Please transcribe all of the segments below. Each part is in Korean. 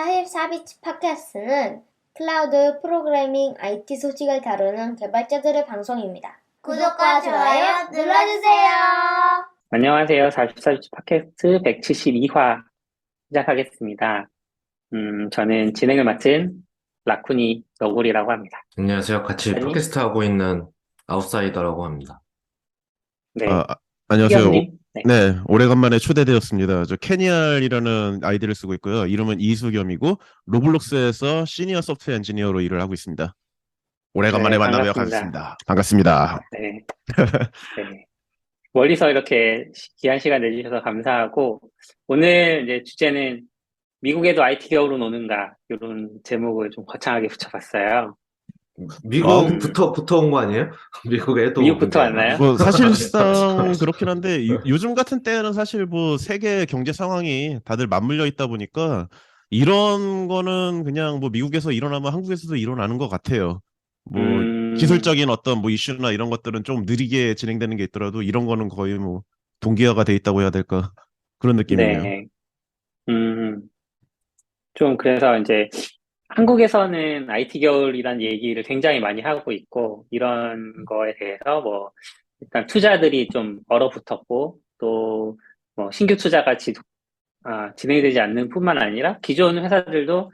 44비치 팟캐스트는 클라우드 프로그래밍 IT 소식을 다루는 개발자들의 방송입니다. 구독과 좋아요 눌러주세요. 안녕하세요. 44비치 팟캐스트 172화 시작하겠습니다. 저는 진행을 맡은 라쿠니 너구리라고 합니다. 안녕하세요. 같이 아니, 팟캐스트 하고 있는 아웃사이더라고 합니다. 네, 안녕하세요. 희겸님. 네, 네, 오래간만에 초대되었습니다. 저 캐니알이라는 아이디를 쓰고 있고요. 이름은 이수겸이고 로블록스에서 시니어 소프트웨어 엔지니어로 일을 하고 있습니다. 오래간만에 네, 만나며 반갑습니다. 반갑습니다. 네, 네. 멀리서 이렇게 귀한 시간 내주셔서 감사하고, 오늘 이제 주제는 미국에도 IT 겨울은 오는가, 이런 제목을 좀 거창하게 붙여봤어요. 미국부터 온 거 아니에요? 미국에도 미국부터 문제 아니라. 왔나요? 뭐 사실상 그렇긴 한데 요즘 같은 때는 사실 뭐 세계 경제 상황이 다들 맞물려 있다 보니까 이런 거는 그냥 뭐 미국에서 일어나면 한국에서도 일어나는 것 같아요. 뭐 기술적인 어떤 뭐 이슈나 이런 것들은 좀 느리게 진행되는 게 있더라도 이런 거는 거의 뭐 동기화가 돼 있다고 해야 될까 그런 느낌이네요. 네. 음, 좀 그래서 이제 한국에서는 IT 겨울이란 얘기를 굉장히 많이 하고 있고, 이런 거에 대해서 뭐, 일단 투자들이 좀 얼어붙었고, 또, 뭐, 신규 투자가 진행이 되지 않는 뿐만 아니라, 기존 회사들도,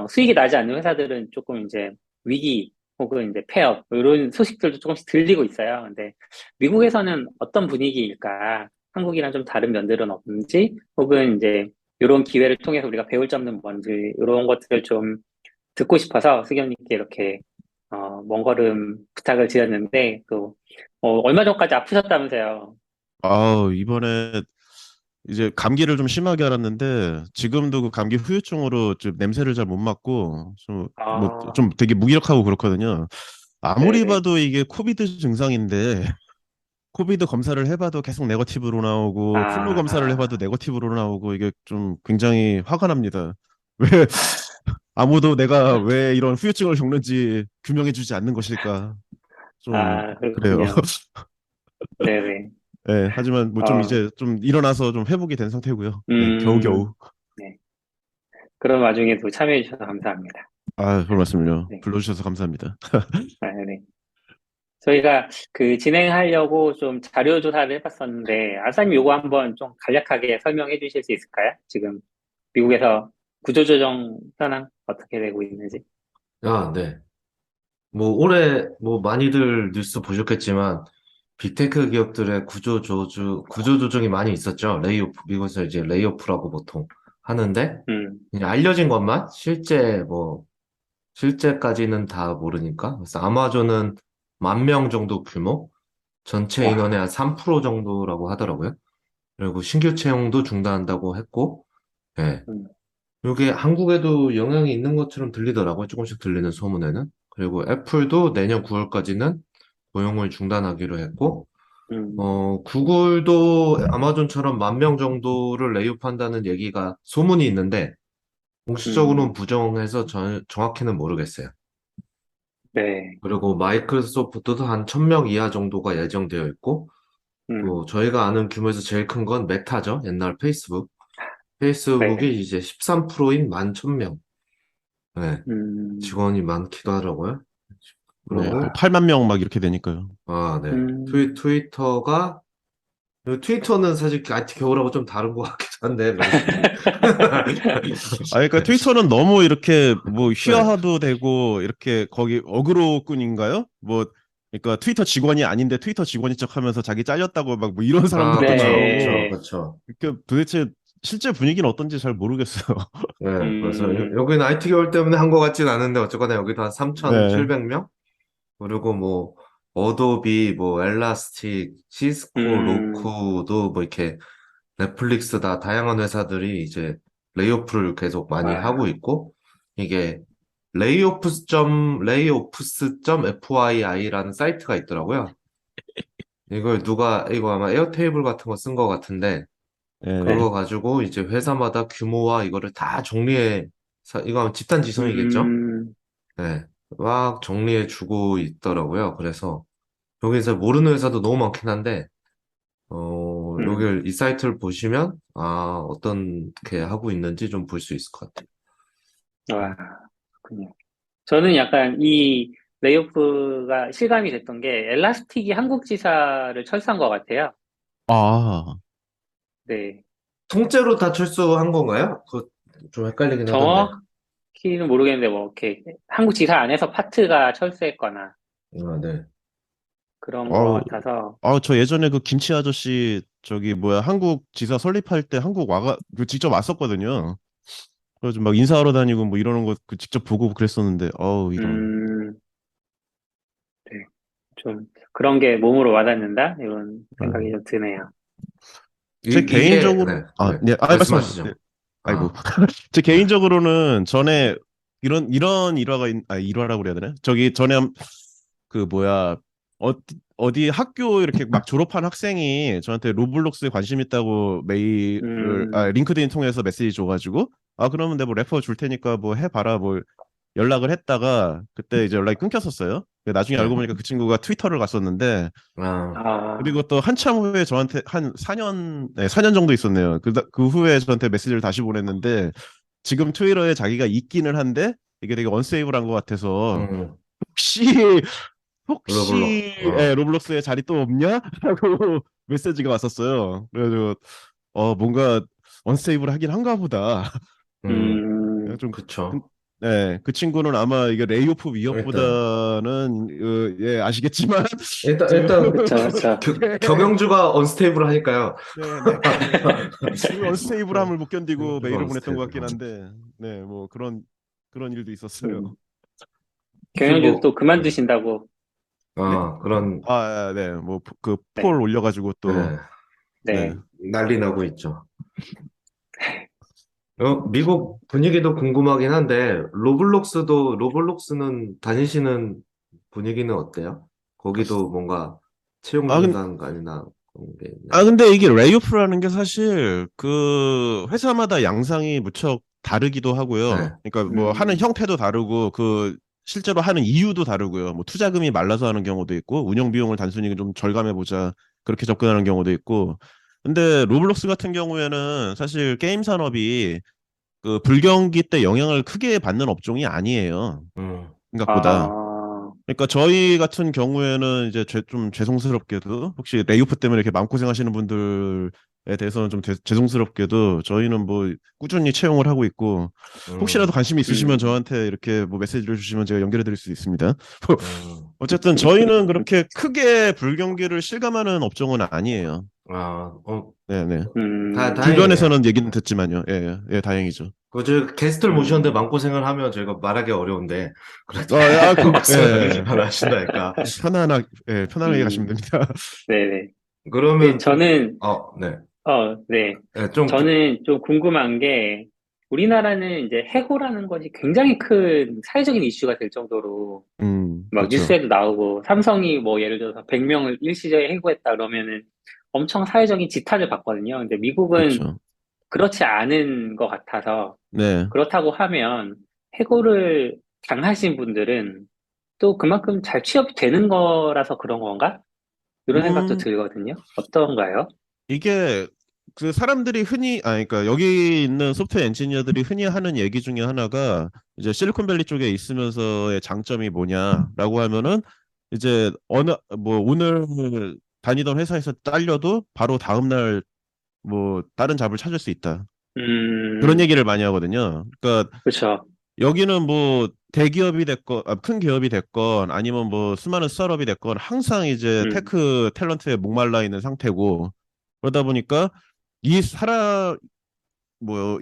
수익이 나지 않는 회사들은 조금 이제 위기, 혹은 이제 폐업, 뭐 이런 소식들도 조금씩 들리고 있어요. 근데, 미국에서는 어떤 분위기일까? 한국이랑 좀 다른 면들은 없는지, 혹은 이제, 이런 기회를 통해서 우리가 배울 점은 뭔지, 이런 것들을 좀 듣고 싶어서 수경님께 이렇게 먼 걸음 부탁을 드렸는데 또 얼마 전까지 아프셨다면서요. 이번에 이제 감기를 좀 심하게 앓았는데 지금도 그 감기 후유증으로 좀 냄새를 잘 못 맡고 좀 뭐 아, 좀 되게 무기력하고 그렇거든요. 아무리 네네. 봐도 이게 코비드 증상인데 코비드 검사를 해봐도 계속 네거티브로 나오고 플루 검사를 아, 해봐도 네거티브로 나오고 이게 좀 굉장히 화가 납니다. 왜 아무도 내가 왜 이런 후유증을 겪는지 규명해주지 않는 것일까? 좀 그래요. 그렇군요. 네네. 네, 하지만 뭐 좀 어, 이제 좀 일어나서 좀 회복이 된 상태고요. 네, 음, 겨우겨우. 네. 그런 와중에도 참여해 주셔서 감사합니다. 별 말씀을요. 네. 불러주셔서 감사합니다. 네. 저희가 그 진행하려고 좀 자료 조사를 해봤었는데, 아사님 요거 한번 좀 간략하게 설명해 주실 수 있을까요? 지금 미국에서 구조조정 현황 어떻게 되고 있는지. 네. 뭐 올해 뭐 많이들 뉴스 보셨겠지만 빅테크 기업들의 구조 조정이 많이 있었죠. 미국에서 이제 레이오프라고 보통 하는데 음, 그냥 알려진 것만 실제까지는 다 모르니까. 그래서 아마존은 10,000명 정도 규모, 전체 인원의 와, 한 3% 정도라고 하더라고요. 그리고 신규 채용도 중단한다고 했고, 예. 음, 이게 한국에도 영향이 있는 것처럼 들리더라고요. 조금씩 들리는 소문에는. 그리고 애플도 내년 9월까지는 고용을 중단하기로 했고, 음. 구글도 아마존처럼 10,000명 정도를 레이오프한다는 얘기가 소문이 있는데, 공식적으로는 음, 부정해서 정확히는 모르겠어요. 네. 그리고 마이크로소프트도 한 1,000명 이하 정도가 예정되어 있고, 또 음, 저희가 아는 규모에서 제일 큰 건 메타죠. 옛날 페이스북. 네네. 페이스북이 이제 13%인 11,000명. 네, 음, 직원이 많기도 하더라고요. 네, 뭐 그러고, 8만 명 막 이렇게 되니까요. 네. 음, 트위터는 사실 IT 겨울하고 좀 다른 것 같기도 한데, 명칭이. 그러니까 트위터는 너무 이렇게 뭐 네. 휘하도 되고 이렇게 거기 어그로꾼인가요? 뭐 그러니까 트위터 직원이 아닌데 트위터 직원인 척하면서 자기 잘렸다고 막 뭐 이런 사람들도 그쵸, 나오고 네. 그쵸. 그 도대체 실제 분위기는 어떤지 잘 모르겠어요. 네, 그래서 음, 여기는 IT 겨울 때문에 한 것 같진 않은데, 어쨌거나 여기도 한 네, 3,700명? 그리고 뭐 어도비, 뭐 엘라스틱, 시스코, 음, 로쿠도 뭐 이렇게 넷플릭스다 다양한 회사들이 이제 레이오프를 계속 많이 하고 아, 있고 이게 layoffs.fyi라는 사이트가 있더라고요. 이거 아마 에어테이블 같은 거 쓴 거 같은데 네. 그거 네, 가지고 이제 회사마다 규모와 이거를 다 이거 아마 집단 지성이겠죠? 음, 네. 막 정리해 주고 있더라고요. 그래서 여기서 모르는 회사도 너무 많긴 한데, 음, 이 사이트를 보시면, 어떻게 하고 있는지 좀 볼 수 있을 것 같아요. 와, 그렇군요. 저는 약간 이 레이오프가 실감이 됐던 게 엘라스틱이 한국 지사를 철수한 것 같아요. 아, 네. 통째로 다 철수한 건가요? 그거 좀 헷갈리긴 하던데. 정확히는 모르겠는데 뭐 이렇게 한국 지사 안에서 파트가 철수했거나 아, 네. 그런 것 아, 같아서 저 예전에 그 김치 아저씨 저기 뭐야 한국 지사 설립할 때 한국 그 직접 왔었거든요. 그래서 막 인사하러 다니고 뭐 이러는 거 그 직접 보고 그랬었는데 이런. 음, 네. 좀 그런 게 몸으로 와닿는다 이런 생각이 아, 좀 드네요. 제 이게, 개인적으로 네, 네. 네, 말씀하세요. 네. 말씀하시죠. 아이고. 아, 제 네. 개인적으로는 전에 이런 일화가 일화라고 그래야 되나? 저기 전에 그 뭐야 어디 어디 학교 이렇게 막 졸업한 학생이 저한테 로블록스에 관심 있다고 음, 링크드인 통해서 메시지 줘가지고 그러면 내가 뭐 레퍼 줄 테니까 뭐 해봐라 뭐 연락을 했다가 그때 이제 연락이 끊겼었어요. 나중에 네. 알고 보니까 그 친구가 트위터를 갔었는데 아, 아, 그리고 또 한참 후에 저한테 한 4년, 네, 4년 정도 있었네요. 그 후에 저한테 메시지를 다시 보냈는데 지금 트위터에 자기가 있기는 한데 이게 되게 언세이브한 것 같아서 음, 혹시 로블록, 로블록스에 자리 또 없냐? 라고 메시지가 왔었어요. 그래가지고 뭔가 언세이브를 하긴 한가 보다. 음, 음, 좀 그, 그쵸. 네, 그 친구는 아마 이게 레이오프 일단, 위협보다는 예, 아시겠지만 일단, 지금 일단, 그쵸, 그쵸. 경영주가 언스테이블 하니까요. 그 언스테이블함을 못 견디고 경영주가 메일을 보냈던 것 언스테이블. 같긴 한데, 네, 뭐 그런 일도 있었어요. 음, 혹시 경영진도 뭐, 또 그만두신다고. 네? 그런, 네, 뭐 그 네, 폴 올려가지고 또, 네, 네. 네. 난리 나고 있죠. 미국 분위기도 궁금하긴 한데, 로블록스는 다니시는 분위기는 어때요? 거기도 뭔가 아, 근, 채용전산관이나 그런 게 있나요? 근데 이게 레이오프라는 게 사실 그 회사마다 양상이 무척 다르기도 하고요. 네. 그러니까 뭐 하는 음, 형태도 다르고 그 실제로 하는 이유도 다르고요. 뭐 투자금이 말라서 하는 경우도 있고 운영 비용을 단순히 좀 절감해 보자 그렇게 접근하는 경우도 있고. 근데 로블록스 같은 경우에는 사실 게임 산업이 그 불경기 때 영향을 크게 받는 업종이 아니에요. 음, 생각보다. 아, 그러니까 저희 같은 경우에는 이제 좀 죄송스럽게도 혹시 레이오프 때문에 이렇게 마음고생하시는 분들에 대해서는 좀 죄송스럽게도 저희는 뭐 꾸준히 채용을 하고 있고 혹시라도 음, 관심이 있으시면 음, 저한테 이렇게 뭐 메시지를 주시면 제가 연결해 드릴 수 있습니다. 음. 어쨌든 저희는 그렇게 크게 불경기를 실감하는 업종은 아니에요. 아, 네네. 네. 다행이네요. 주변에서는 얘기는 듣지만요. 예, 예, 다행이죠. 게스트를 모셨는데 음, 마음고생을 하면 저희가 말하기 어려운데, 그래도 예. 말씀을 하신다니까. 편안하게 가시면 음, 됩니다. 네네. 네, 그러면, 저는, 네. 네. 네, 좀, 저는 좀 궁금한 게, 우리나라는 이제 해고라는 것이 굉장히 큰 사회적인 이슈가 될 정도로, 막 그렇죠. 뉴스에도 나오고, 삼성이 뭐 예를 들어서 100명을 일시적에 해고했다 그러면은 엄청 사회적인 지탄을 받거든요. 근데 미국은 그렇죠. 그렇지 않은 것 같아서, 네. 그렇다고 하면 해고를 당하신 분들은 또 그만큼 잘 취업이 되는 거라서 그런 건가? 이런 생각도 음, 들거든요. 어떤가요? 이게 그 사람들이 그러니까 여기 있는 소프트웨어 엔지니어들이 흔히 하는 얘기 중에 하나가 이제 실리콘밸리 쪽에 있으면서의 장점이 뭐냐라고 하면은 이제 뭐 오늘 다니던 회사에서 잘려도 바로 다음날 뭐 다른 잡을 찾을 수 있다. 그런 음, 얘기를 많이 하거든요. 그러니까 그렇죠. 여기는 뭐 대기업이 됐건 큰 기업이 됐건 아니면 뭐 수많은 스타트업이 됐건 항상 이제 음, 테크 탤런트에 목말라 있는 상태고 그러다 보니까 이 사람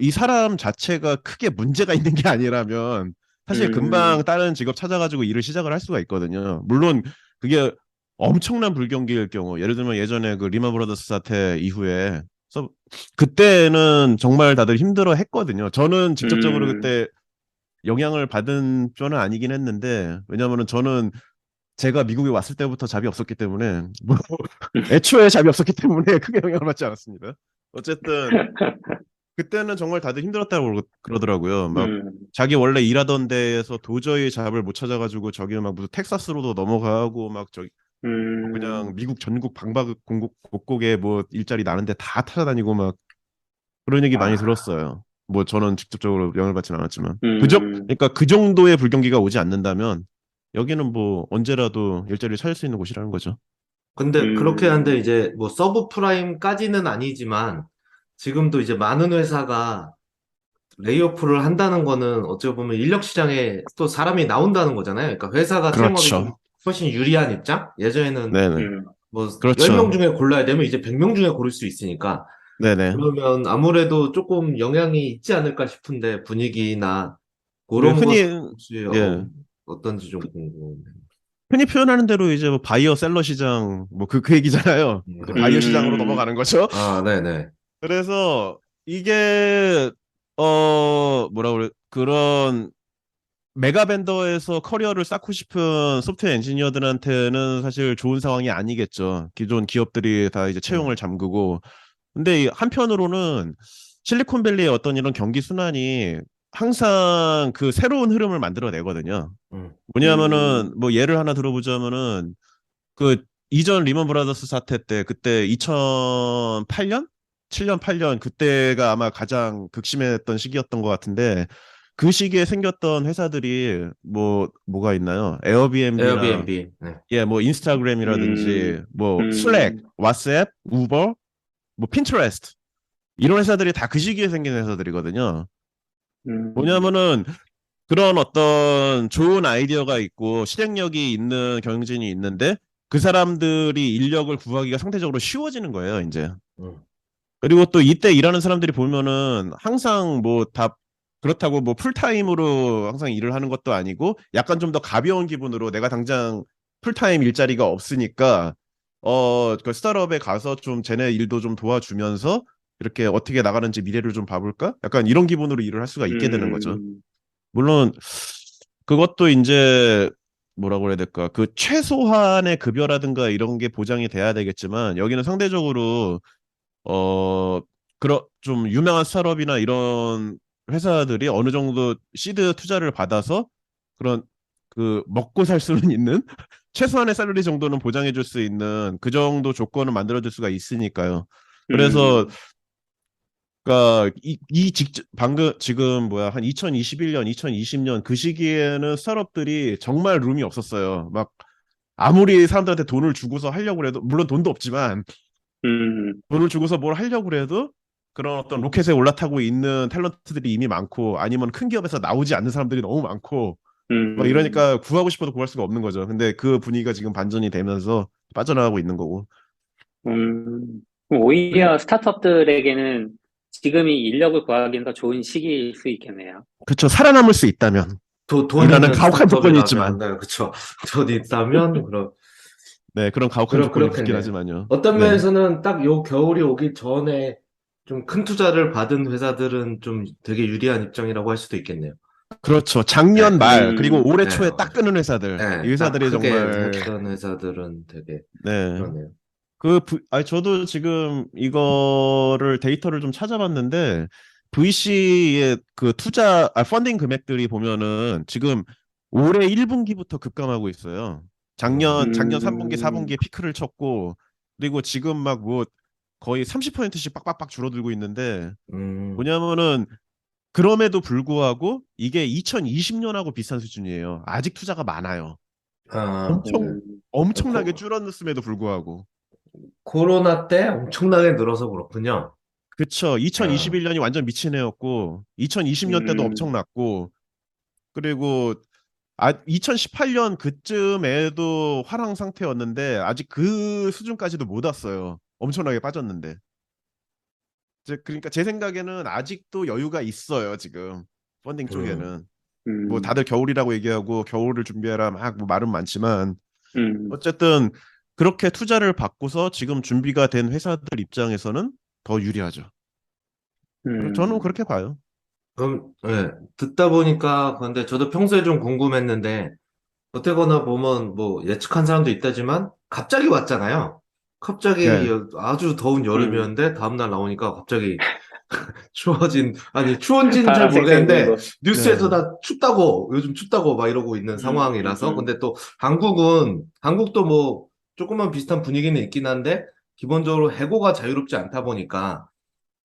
이 사람 자체가 크게 문제가 있는 게 아니라면 사실 금방 음, 다른 직업 찾아가지고 일을 시작을 할 수가 있거든요. 물론 그게 엄청난 불경기일 경우 예를 들면 예전에 그 리만 브라더스 사태 이후에 그래서 그때는 정말 다들 힘들어 했거든요. 저는 직접적으로 음, 그때 영향을 받은 쪽은 아니긴 했는데 왜냐면은 저는 제가 미국에 왔을 때부터 잡이 없었기 때문에 뭐 애초에 잡이 없었기 때문에 크게 영향을 받지 않았습니다. 어쨌든 그때는 정말 다들 힘들었다고 그러더라고요. 막 음, 자기 원래 일하던 데에서 도저히 잡을 못 찾아가지고 저기 막 무슨 텍사스로도 넘어가고 막 저기 뭐 그냥 음, 미국 전국 방방곡곡에 뭐 일자리 나는데 다 찾아다니고 막 그런 얘기 많이 아, 들었어요. 뭐 저는 직접적으로 영향을 받진 않았지만 음, 그러니까 그 정도의 불경기가 오지 않는다면 여기는 뭐 언제라도 일자리를 찾을 수 있는 곳이라는 거죠. 근데 그렇게 하는데 음, 이제 뭐 서브 프라임까지는 아니지만 지금도 이제 많은 회사가 레이오프를 한다는 거는 어찌 보면 인력 시장에 또 사람이 나온다는 거잖아요. 그러니까 회사가 채용하기 좀 그렇죠. 훨씬 유리한 입장? 예전에는 네네. 음, 뭐 10명 그렇죠. 중에 골라야 되면 이제 100명 중에 고를 수 있으니까 네네. 그러면 아무래도 조금 영향이 있지 않을까 싶은데 분위기나 네, 그런 것 흔히 혹시 예. 어떤지 좀 궁금해요. 흔히 표현하는 대로 이제 뭐 바이어 셀러 시장 뭐 그 얘기잖아요. 이제 바이어 시장으로 음, 넘어가는 거죠. 아, 네네. 그래서 이게 뭐라 그래 그런 메가 벤더에서 커리어를 쌓고 싶은 소프트웨어 엔지니어들한테는 사실 좋은 상황이 아니겠죠. 기존 기업들이 다 이제 채용을 음, 잠그고. 근데 한편으로는 실리콘밸리의 어떤 이런 경기 순환이 항상 그 새로운 흐름을 만들어내거든요. 음, 뭐냐면은 음, 뭐 예를 하나 들어보자면은 그 이전 리먼 브라더스 사태 때 그때 2008년? 7년, 8년 그때가 아마 가장 극심했던 시기였던 것 같은데 그 시기에 생겼던 회사들이 뭐가 있나요? 에어비앤비나 에어비앤비. 네. 예, 뭐 인스타그램이라든지 음, 뭐 슬랙, 음, 왓츠앱, 우버, 뭐 핀터레스트 이런 회사들이 다 그 시기에 생긴 회사들이거든요. 음, 뭐냐면은 그런 어떤 좋은 아이디어가 있고 실행력이 있는 경영진이 있는데 그 사람들이 인력을 구하기가 상대적으로 쉬워지는 거예요, 이제. 음, 그리고 또 이때 일하는 사람들이 보면은 항상 뭐 다 그렇다고 뭐 풀타임으로 항상 일을 하는 것도 아니고 약간 좀 더 가벼운 기분으로 내가 당장 풀타임 일자리가 없으니까 그 스타트업에 가서 좀 쟤네 일도 좀 도와주면서 이렇게 어떻게 나가는지 미래를 좀 봐볼까? 약간 이런 기분으로 일을 할 수가 있게 되는 거죠. 음, 물론 그것도 이제 뭐라고 해야 될까? 그 최소한의 급여라든가 이런 게 보장이 돼야 되겠지만 여기는 상대적으로 어 그런 좀 유명한 스타트업이나 이런 회사들이 어느 정도 시드 투자를 받아서 그런 그 먹고 살 수는 있는 최소한의 살러리 정도는 보장해 줄 수 있는 그 정도 조건을 만들어 줄 수가 있으니까요. 그래서 음, 그러니까 방금 지금 뭐야 한 2021년, 2020년 그 시기에는 스타트업들이 정말 룸이 없었어요. 막 아무리 사람들한테 돈을 주고서 하려고 해도 물론 돈도 없지만 음, 돈을 주고서 뭘 하려고 해도 그런 어떤 로켓에 올라타고 있는 탤런트들이 이미 많고 아니면 큰 기업에서 나오지 않는 사람들이 너무 많고 막 음, 이러니까 구하고 싶어도 구할 수가 없는 거죠. 근데 그 분위기가 지금 반전이 되면서 빠져나가고 있는 거고. 그럼 그리, 오히려 스타트업들에게는 지금이 인력을 구하기는 더 좋은 시기일 수 있겠네요. 그쵸. 살아남을 수 있다면. 돈 이라는 있는 가혹한 조건이 스타트업이라면, 있지만. 네, 그쵸. 돈 있다면, 네, 그런 가혹한 조건이 붙긴 그렇겠네요. 하지만요. 어떤 네. 면에서는 딱 요 겨울이 오기 전에 좀 큰 투자를 받은 회사들은 좀 되게 유리한 입장이라고 할 수도 있겠네요. 그렇죠. 네, 작년 말, 그리고 올해 네, 초에 딱 끄는 회사들. 이 네, 딱 회사들이 크게 정말, 했던 회사들은 되게 네. 그러네요. 저도 지금 이거를 데이터를 좀 찾아봤는데, VC의 그 펀딩 금액들이 보면은 지금 올해 1분기부터 급감하고 있어요. 작년 3분기, 음, 4분기에 피크를 쳤고, 그리고 지금 막 뭐 거의 30%씩 빡빡빡 줄어들고 있는데, 음, 뭐냐면은 그럼에도 불구하고 이게 2020년하고 비슷한 수준이에요. 아직 투자가 많아요. 아, 엄청 음, 엄청나게 줄었음에도 불구하고. 코로나 때 엄청나게 늘어서 그렇군요. 그쵸. 아, 2021년이 완전 미친 해였고, 2020년 때도 음, 엄청 났고, 그리고 2018년 그쯤에도 화랑 상태였는데, 아직 그 수준까지도 못 왔어요. 엄청나게 빠졌는데. 그러니까 제 생각에는 아직도 여유가 있어요, 지금. 펀딩 음, 쪽에는. 뭐 음, 다들 겨울이라고 얘기하고 겨울을 준비해라 막 뭐 말은 많지만 음, 어쨌든 그렇게 투자를 받고서 지금 준비가 된 회사들 입장에서는 더 유리하죠. 저는 음, 그렇게 봐요. 그럼, 예, 듣다 보니까, 근데 저도 평소에 좀 궁금했는데, 어떻게거나 보면 뭐 예측한 사람도 있다지만, 갑자기 왔잖아요. 갑자기 네. 아주 더운 음. 여름이었는데, 다음날 나오니까 갑자기 아니, 추워진지는 잘 바람 쌩쌩 모르겠는데, 불고. 뉴스에서 네. 다 춥다고, 요즘 춥다고 막 이러고 있는 음, 음, 상황이라서. 음, 근데 또 한국도 뭐, 조금만 비슷한 분위기는 있긴 한데, 기본적으로 해고가 자유롭지 않다 보니까,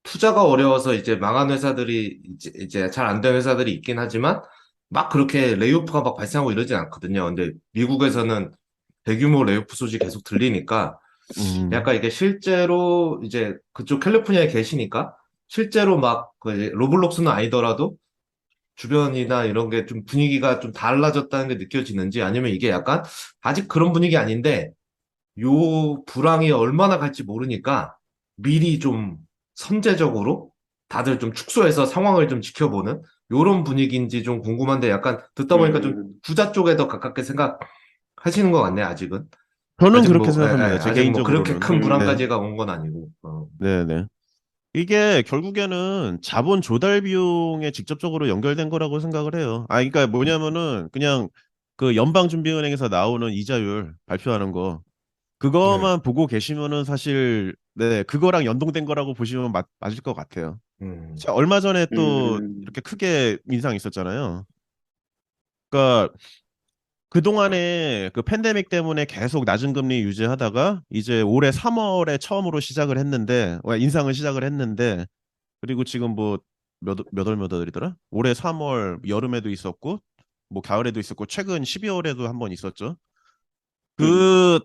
투자가 어려워서 이제 망한 회사들이 이제 잘 안 된 회사들이 있긴 하지만 막 그렇게 레이오프가 막 발생하고 이러진 않거든요. 근데 미국에서는 대규모 레이오프 소식 계속 들리니까 약간 이게 실제로 이제 그쪽 캘리포니아에 계시니까 실제로 막그 이제 로블록스는 아니더라도 주변이나 이런 게 좀 분위기가 좀 달라졌다는 게 느껴지는지 아니면 이게 약간 아직 그런 분위기 아닌데 요 불황이 얼마나 갈지 모르니까 미리 좀 선제적으로 다들 좀 축소해서 상황을 좀 지켜보는 요런 분위기인지 좀 궁금한데 약간 듣다 보니까 좀 음, 부자 쪽에 더 가깝게 생각하시는 것 같네, 아직은. 저는 아직 그렇게 뭐, 생각합니다. 제 아직 뭐 그렇게 개인적으로는. 큰 음, 네, 불황까지가 온 건 아니고. 네, 네. 이게 결국에는 자본 조달 비용에 직접적으로 연결된 거라고 생각을 해요. 그러니까 뭐냐면은 그냥 그 연방준비은행에서 나오는 이자율 발표하는 거 네. 그거만 보고 계시면은 사실 네, 그거랑 연동된 거라고 보시면 맞을 것 같아요. 음, 자, 얼마 전에 또 음, 이렇게 크게 인상이 있었잖아요. 그러니까 그동안에 그 팬데믹 때문에 계속 낮은 금리 유지하다가 이제 올해 3월에 처음으로 시작을 했는데 인상을 시작을 했는데 그리고 지금 뭐 몇 월이더라? 올해 3월 여름에도 있었고 뭐 가을에도 있었고 최근 12월에도 한 번 있었죠. 음, 그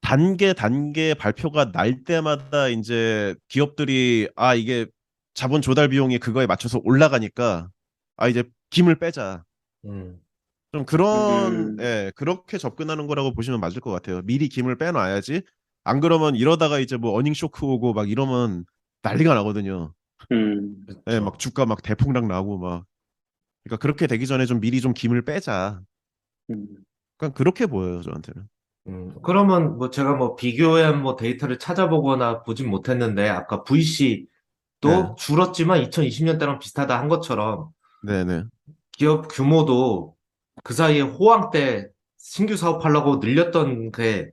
단계 발표가 날 때마다 이제 기업들이 이게 자본 조달 비용이 그거에 맞춰서 올라가니까 이제 김을 빼자. 음, 좀 그런 음, 그렇게 접근하는 거라고 보시면 맞을 것 같아요. 미리 김을 빼놔야지. 안 그러면 이러다가 이제 뭐 어닝 쇼크 오고 막 이러면 난리가 나거든요. 막 그렇죠. 주가 막 대폭락 나고 막. 그러니까 그렇게 되기 전에 좀 미리 좀 김을 빼자. 음, 그러니까 그렇게 보여요, 저한테는. 그러면 뭐 제가 뭐 비교한 뭐 데이터를 찾아보거나 보진 못했는데 아까 네. VC도 줄었지만 2020년대랑 비슷하다 한 것처럼 네네. 기업 규모도 그 사이에 호황 때 신규 사업하려고 늘렸던 게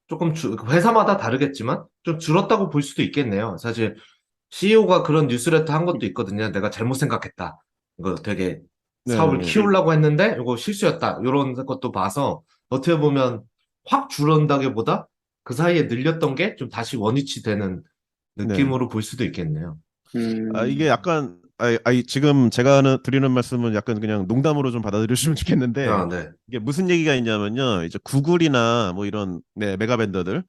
조금 회사마다 다르겠지만 좀 줄었다고 볼 수도 있겠네요. 사실 CEO가 그런 뉴스레터 한 것도 있거든요. 내가 잘못 생각했다. 이거 되게 사업을 네네네. 음, 키우려고 했는데 이거 실수였다. 이런 것도 봐서 어떻게 보면 확 줄은다기보다 그 사이에 늘렸던 게 좀 다시 원위치 되는 네. 느낌으로 볼 수도 있겠네요. 이게 음, 약간 지금 제가 드리는 말씀은 약간 그냥 농담으로 좀 받아들여주시면 좋겠는데 아, 네. 이게 무슨 얘기가 있냐면요. 이제 구글이나 뭐 이런 메가 벤더들이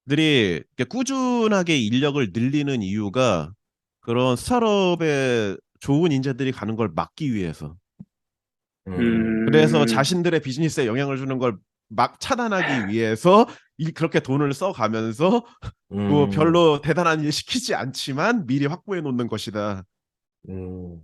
이렇게 꾸준하게 인력을 늘리는 이유가 그런 스타트업에 좋은 인재들이 가는 걸 막기 위해서. 음, 그래서 음, 자신들의 비즈니스에 영향을 주는 걸 막 차단하기 위해서 그렇게 돈을 써가면서 뭐 음, 별로 대단한 일 시키지 않지만 미리 확보해 놓는 것이다. 음.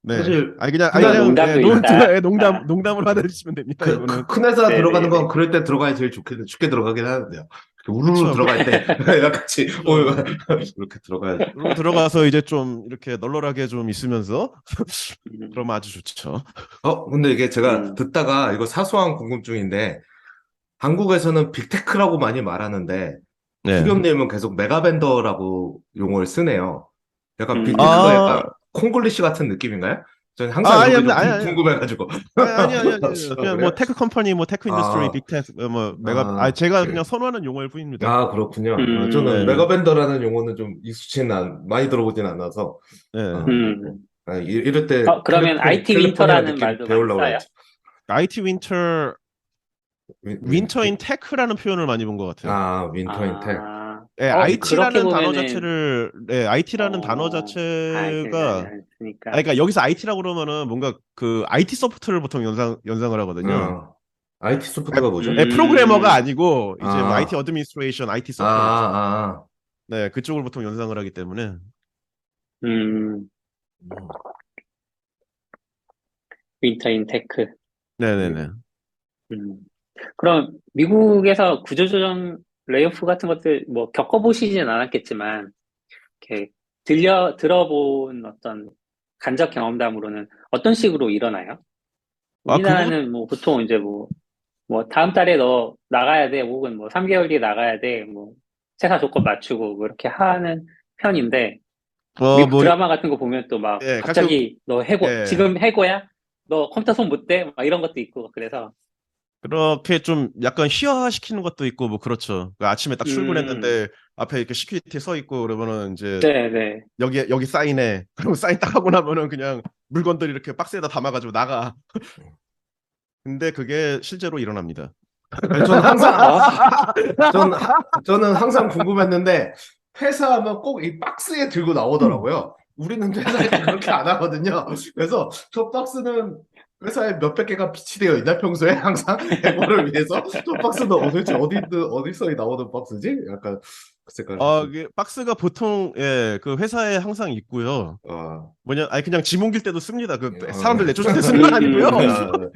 네. 사실 그런 그날 농담도 있다. 농담으로 받아주시면 됩니다. 이거는. 큰 회사 들어가는 건 네네네. 그럴 때 들어가야 제일 쉽게 들어가긴 하는데요. 이렇게 우르르 그쵸. 들어갈 때 같이 그쵸. 이렇게 들어가야죠. 그리고 들어가서 이제 좀 이렇게 널널하게 좀 있으면서 음, 그러면 아주 좋죠. 근데 이게 제가 음, 듣다가 이거 사소한 궁금증인데 한국에서는 빅테크라고 많이 말하는데 네. 수겸님은 계속 메가벤더라고 용어를 쓰네요. 약간 빅테크가 아, 약간 콩글리시 같은 느낌인가요? 저는 항상 이런 게 좀 아닙니다. 아니. 궁금해가지고. 아니. 그냥 뭐 그래요? 테크 컴퍼니, 뭐 테크 인더스트리, 아, 빅테크, 뭐 메가, 아. 제가 그냥 선호하는 용어일 뿐입니다. 그렇군요. 저는 음, 네, 메가벤더라는 용어는 좀 많이 들어보진 않아서, 네. 네. 음. 이럴 때 그러면 IT 캘리포니아 윈터라는 느낌 말도 많이 배우려고 써요? 그랬지. IT 윈터 인 테크라는 표현을 많이 본 것 같아요. 윈터 인텔. 그렇게 IT라는 단어 보면은, 자체를, IT라는 단어 알겠어요. 자체가, 그러니까, 그러니까 여기서 IT라고 그러면은 뭔가 그 IT 소프트를 보통 연상을 하거든요. IT 소프트가 뭐죠? 프로그래머가 음, 아니고 이제 뭐 IT 아, 어드미니스트레이션, IT 아, 서포트. 아. 네, 그쪽을 보통 연상을 하기 때문에. 음, 음, 윈터 인 테크. 음, 네네네. 음. 그럼 미국에서 구조조정 레이오프 같은 것들 뭐 겪어보시진 않았겠지만, 이렇게 들어본 어떤 간접 경험담으로는 어떤 식으로 일어나요? 그거, 우리나라는 뭐 보통 이제 뭐 다음 달에 너 나가야 돼, 혹은 뭐 3개월 뒤에 나가야 돼, 뭐 회사 조건 맞추고 뭐 이렇게 하는 편인데, 미국 뭐, 드라마 같은 거 보면 또 막 가끔, 갑자기 너 해고, 예. 지금 해고야? 너 컴퓨터 손 못 대? 막 이런 것도 있고, 그래서, 그렇게 좀 약간 희화화시키는 것도 있고 뭐 그렇죠. 그 아침에 딱 음, 출근했는데 앞에 이렇게 시큐리티 서 있고 그러면은 이제 네네. 여기 사인해. 그리고 사인 딱 하고 나면은 그냥 물건들 이렇게 박스에다 담아가지고 나가. 근데 그게 실제로 일어납니다. 아니, 저는 항상, 어? 저는 항상 궁금했는데, 회사하면 꼭 이 박스에 들고 나오더라고요. 우리는 회사에서 그렇게 안 하거든요. 그래서 저 박스는 회사에 몇백 개가 비치되어 있나, 평소에? 항상 대보를 위해서? 저 박스는 도대체 어디서 나오는 박스지? 약간 그 색깔을 했죠. 이게 박스가 보통 그 회사에 항상 있고요. 아니 그냥 짐 옮길 때도 씁니다. 그 사람들 내쫓을 때 쓰는 건 아니고요.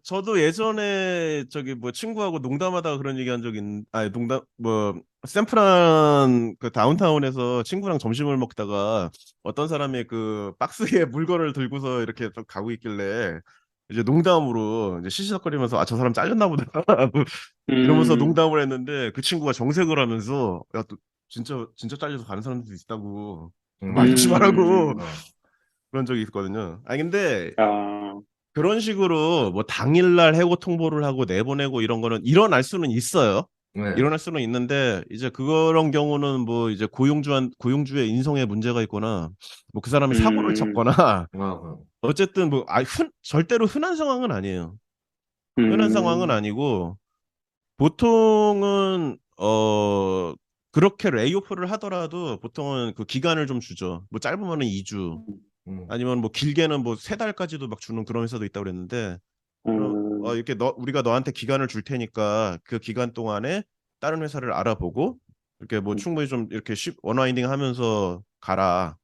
저도 예전에 저기 뭐 친구하고 농담하다가 그런 얘기 한 적이 아니 농담 뭐 샌프란 그 다운타운에서 친구랑 점심을 먹다가 어떤 사람이 그 박스에 물건을 들고서 이렇게 좀 가고 있길래 이제 농담으로 이제 시시석거리면서 저 사람 잘렸나 보다 이러면서 음, 농담을 했는데 그 친구가 정색을 하면서 야 또 진짜 잘려서 가는 사람들도 있다고 말 조심하라고 어. 그런 적이 있거든요. 아니 근데 어, 그런 식으로 뭐 당일날 해고 통보를 하고 내보내고 이런 거는 일어날 수는 있어요. 네. 일어날 수는 있는데 이제 그런 경우는 뭐 이제 고용주의 인성에 문제가 있거나 뭐 그 사람이 사고를 음, 쳤거나 어. 어쨌든 뭐 절대로 흔한 상황은 아니에요. 흔한 상황은 음, 아니고 보통은 그렇게 레이오프를 하더라도 보통은 그 기간을 좀 주죠. 뭐 짧으면은 2주 음. 아니면 뭐 길게는 뭐 3달까지도 막 주는 그런 회사도 있다고 그랬는데 그럼 음, 이렇게 우리가 너한테 기간을 줄 테니까 그 기간 동안에 다른 회사를 알아보고 이렇게 뭐 충분히 좀 이렇게 원와인딩 하면서 가라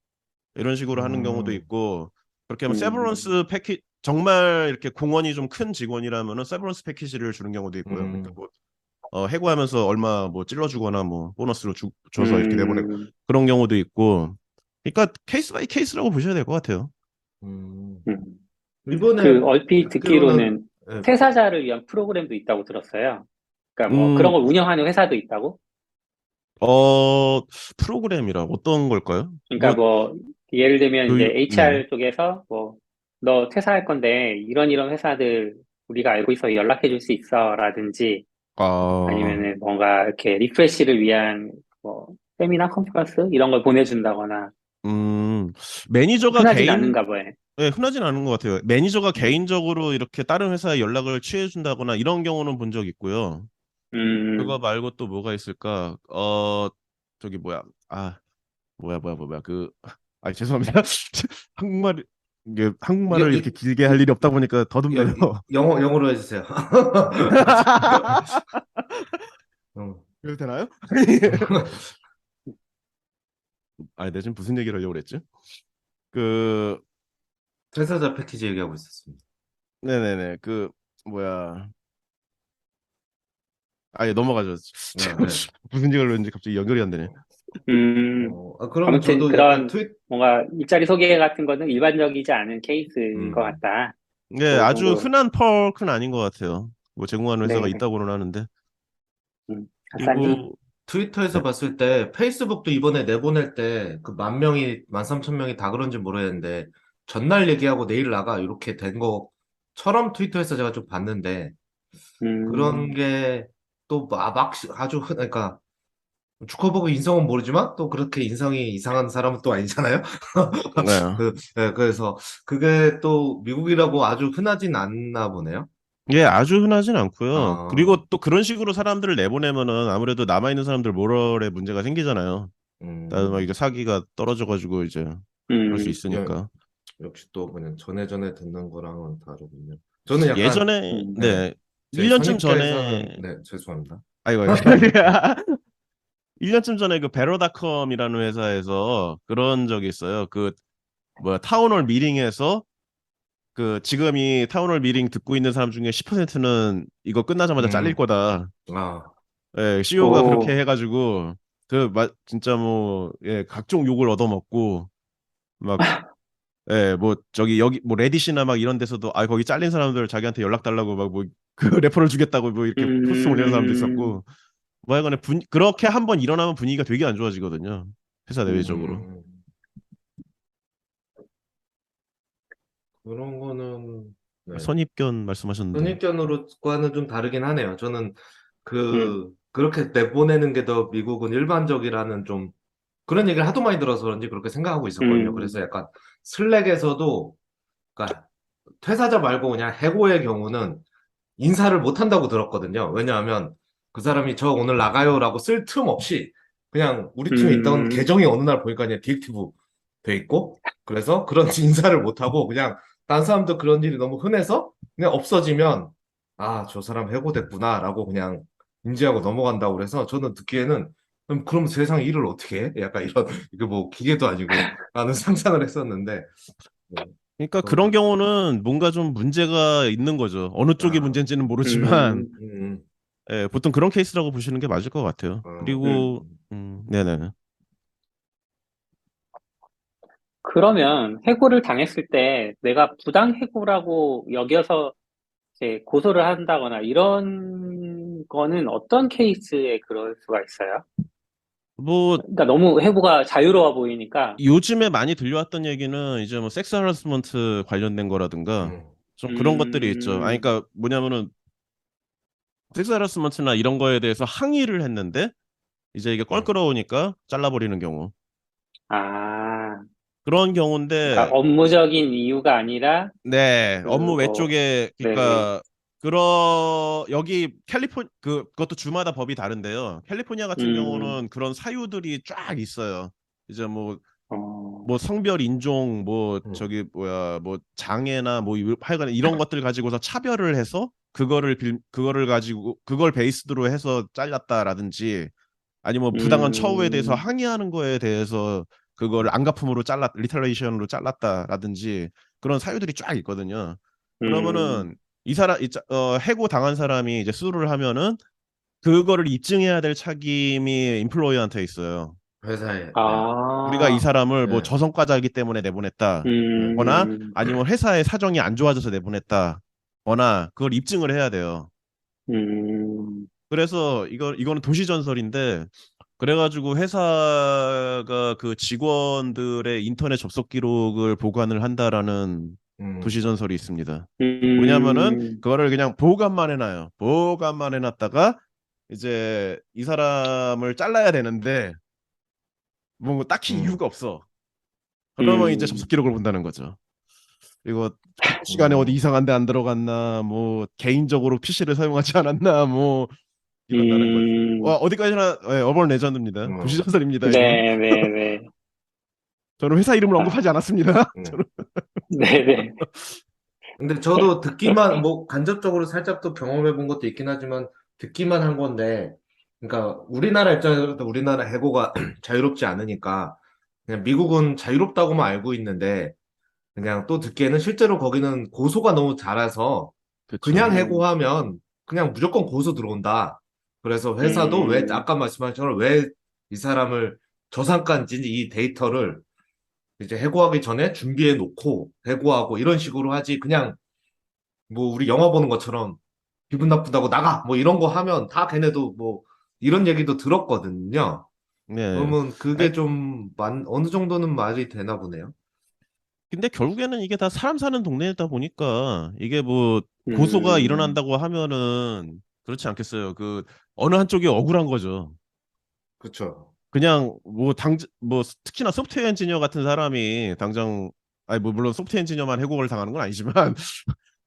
이런 식으로 하는 경우도 음. 있고 그렇게 하면 음, 세버런스 패키 정말 이렇게 공원이 좀 큰 직원이라면은 세버런스 패키지를 주는 경우도 있고요. 그러니까 음. 뭐 해고하면서 얼마 뭐 찔러주거나 뭐 보너스로 줘서 이렇게 내보내고 음, 그런 경우도 있고 그러니까 케이스 바이 케이스라고 보셔야 될 것 같아요. 음. 음. 이번에 그 얼핏 듣기로는 듣기로는 예, 퇴사자를 위한 프로그램도 있다고 들었어요. 그러니까 뭐 그런 음, 걸 운영하는 회사도 있다고? 프로그램이라 어떤 걸까요? 그러니까 뭐, 뭐 예를 들면 이제 네. HR 쪽에서 뭐 너 퇴사할 건데 이런 회사들 우리가 알고 있어 연락해 줄 수 있어라든지 아, 아니면은 뭔가 이렇게 리프레시를 위한 뭐 세미나 컨퍼런스 이런 걸 보내준다거나 음, 매니저가 흔하진 않은가 봐요. 흔하진 않은 것 같아요. 매니저가 음, 개인적으로 이렇게 다른 회사에 연락을 취해준다거나 이런 경우는 본 적 있고요. 그거 음, 말고 또 뭐가 있을까? 저기 뭐야? 죄송합니다. 한국말, 이게 여, 한국말을 여, 이렇게 길게 할 일이 없다 보니까 더듬네요. 영어로 해주세요. 어. 그래도 되나요? 내가 지금 무슨 얘기를 하려고 그랬지? 그, 퇴사자 패키지 얘기하고 있었습니다. 네네네. 뭐야. 넘어가죠. 네, 네. 무슨 얘기를 했는지 갑자기 연결이 안 되네. 그러면 아무튼 저도 약간 그런 뭔가 일자리 소개 같은 거는 일반적이지 않은 케이스인 것 음, 같다. 네, 그 아주 정도. 흔한 펄크는 아닌 것 같아요. 뭐 제공하는 회사가 네, 있다고는 하는데. 아싸님. 그 트위터에서 네. 봤을 때 페이스북도 이번에 내보낼 때 그 10,000명이, 13,000명이 다 그런지 모르겠는데 전날 얘기하고 내일 나가 이렇게 된 것처럼 트위터에서 제가 좀 봤는데 그런 음, 게 또 아주 그러니까 주커버그 인성은 모르지만 또 그렇게 인성이 이상한 사람은 또 아니잖아요. 네. 그래서 그게 또 미국이라고 아주 흔하진 않나 보네요. 예, 아주 흔하진 않고요. 그리고 아, 또 그런 식으로 사람들을 내보내면은 아무래도 남아있는 사람들 모럴에 문제가 생기잖아요. 막 음, 이게 사기가 떨어져가지고 이제 그럴 수 음, 여- 있으니까. 역시 또 그냥 전에 듣는 거랑은 다르군요. 저는 약간, 예전에, 네, 네, 제 1년쯤 선입견에서는, 전에, 네, 죄송합니다. 아이고. 1년쯤 전에 그 베러닷컴이라는 회사에서 그런 적이 있어요. 타운홀 미팅에서 지금 이 타운홀 미팅 듣고 있는 사람 중에 10%는 이거 끝나자마자 잘릴 음, 거다. 아, 예, CEO가 그렇게 오, 해가지고 진짜 뭐 각종 욕을 얻어먹고 막 뭐 여기 뭐 레딧이나 막 이런 데서도 거기 잘린 사람들 자기한테 연락 달라고 막 뭐 그 레퍼럴 주겠다고 뭐 이렇게 포스트 올리는 사람도 음, 있었고 뭐 하여간에 그렇게 한번 일어나면 분위기가 되게 안 좋아지거든요. 회사 내외적으로. 음, 그런 거는, 네. 선입견 말씀하셨는데. 선입견으로과는 좀 다르긴 하네요. 저는 음, 그 그렇게 내보내는 게 더 미국은 일반적이라는 좀 그런 얘기를 하도 많이 들어서 그런지 그렇게 생각하고 있었거든요. 그래서 약간 슬랙에서도 그러니까 퇴사자 말고 그냥 해고의 경우는 인사를 못 한다고 들었거든요. 왜냐하면 그 사람이 저 오늘 나가요라고 쓸 틈 없이 그냥 우리 팀에 있던 음, 계정이 어느 날 보니까 그냥 디액티브 돼 있고 그래서 그런 인사를 못 하고 그냥 딴 사람도 그런 일이 너무 흔해서 그냥 없어지면 아, 저 사람 해고됐구나라고 그냥 인지하고 넘어간다고 그래서 저는 듣기에는 그럼 세상 일을 어떻게 해? 약간 이런 이게 뭐 기계도 아니고 라는 상상을 했었는데 네, 그러니까 그런 그런 게 있군요. 경우는 뭔가 좀 문제가 있는 거죠. 어느 쪽이 아, 문제인지는 모르지만, 음, 예, 보통 그런 케이스라고 보시는 게 맞을 것 같아요. 그리고, 음. 네네. 그러면 해고를 당했을 때 내가 부당 해고라고 여겨서 이제 고소를 한다거나 이런 거는 어떤 케이스에 그럴 수가 있어요? 뭐, 그러니까 너무 해고가 자유로워 보이니까. 요즘에 많이 들려왔던 얘기는 이제 뭐 섹스 하라스먼트 관련된 거라든가 음, 좀 그런 것들이 있죠. 아니, 음, 그러니까 뭐냐면은 섹스 하라스먼트나 이런 거에 대해서 항의를 했는데 이제 이게 음, 껄끄러우니까 잘라버리는 경우. 아, 그런 그러니까 경우인데, 업무적인 이유가 아니라 네, 업무 그 뭐, 외쪽에, 네네, 그러니까, 여기 그것도 주마다 법이 다른데요. 캘리포니아 같은 음, 경우는 그런 사유들이 쫙 있어요. 이제 어, 뭐 성별, 인종, 뭐 음, 저기 뭐야, 뭐 장애나 뭐 하여간 이런 것들 가지고서 차별을 해서 그거를 가지고 그걸 베이스로 해서 잘랐다라든지 아니면 부당한 처우에 대해서 음, 항의하는 거에 대해서 그걸 안갚음으로 리터레이션으로 잘랐다라든지 그런 사유들이 쫙 있거든요. 음, 그러면은 해고 당한 사람이 이제 수를 하면은 그거를 입증해야 될 책임이 임플로이어한테 있어요. 회사에, 네, 우리가 이 아, 사람을 뭐 네, 저성과자이기 때문에 내보냈다. 네, 거나 음, 아니면 회사의 사정이 안 좋아져서 내보냈다. 거나 그걸 입증을 해야 돼요. 음, 그래서 이거는 도시 전설인데 그래가지고 회사가 그 직원들의 인터넷 접속 기록을 보관을 한다라는 도시 음, 전설이 있습니다. 뭐냐면은 음, 그거를 그냥 보관만 해놔요. 보관만 해놨다가 이제 이 사람을 잘라야 되는데 뭐 딱히 음, 이유가 없어. 그러면 이제 접속 음, 기록을 본다는 거죠. 이거 근무 시간에 어디 음, 이상한 데 안 들어갔나, 뭐 개인적으로 PC를 사용하지 않았나, 뭐 이런다는 거죠. 음, 어디까지나 어벌 레전드입니다. 음, 도시전설입니다, 이건. 네네네, 저는 회사 이름을 아, 언급하지 않았습니다. 네. 저는 네네, 근데 저도 듣기만, 뭐, 간접적으로 살짝 또 경험해 본 것도 있긴 하지만, 듣기만 한 건데, 그러니까, 우리나라 입장에서도 우리나라 해고가 자유롭지 않으니까, 그냥 미국은 자유롭다고만 알고 있는데, 그냥 또 듣기에는 실제로 거기는 고소가 너무 잘해서, 그냥 그쵸. 해고하면, 그냥 무조건 고소 들어온다. 그래서 회사도 왜, 음, 아까 말씀하신 것처럼 왜 이 사람을 저상가인지 이 데이터를 이제 해고하기 전에 준비해 놓고 해고하고 이런 식으로 하지 그냥 뭐 우리 영화 보는 것처럼 기분 나쁘다고 나가 뭐 이런 거 하면 다 걔네도 뭐 이런 얘기도 들었거든요. 네. 그러면 아니, 그게 좀 어느 정도는 말이 되나 보네요. 근데 결국에는 이게 다 사람 사는 동네다 보니까 이게 뭐 고소가 음, 일어난다고 하면은 그렇지 않겠어요. 그 어느 한쪽이 억울한 거죠. 그쵸. 그냥 뭐 특히나 소프트웨어 엔지니어 같은 사람이 당장 아니 뭐 물론 소프트웨어 엔지니어만 해고를 당하는 건 아니지만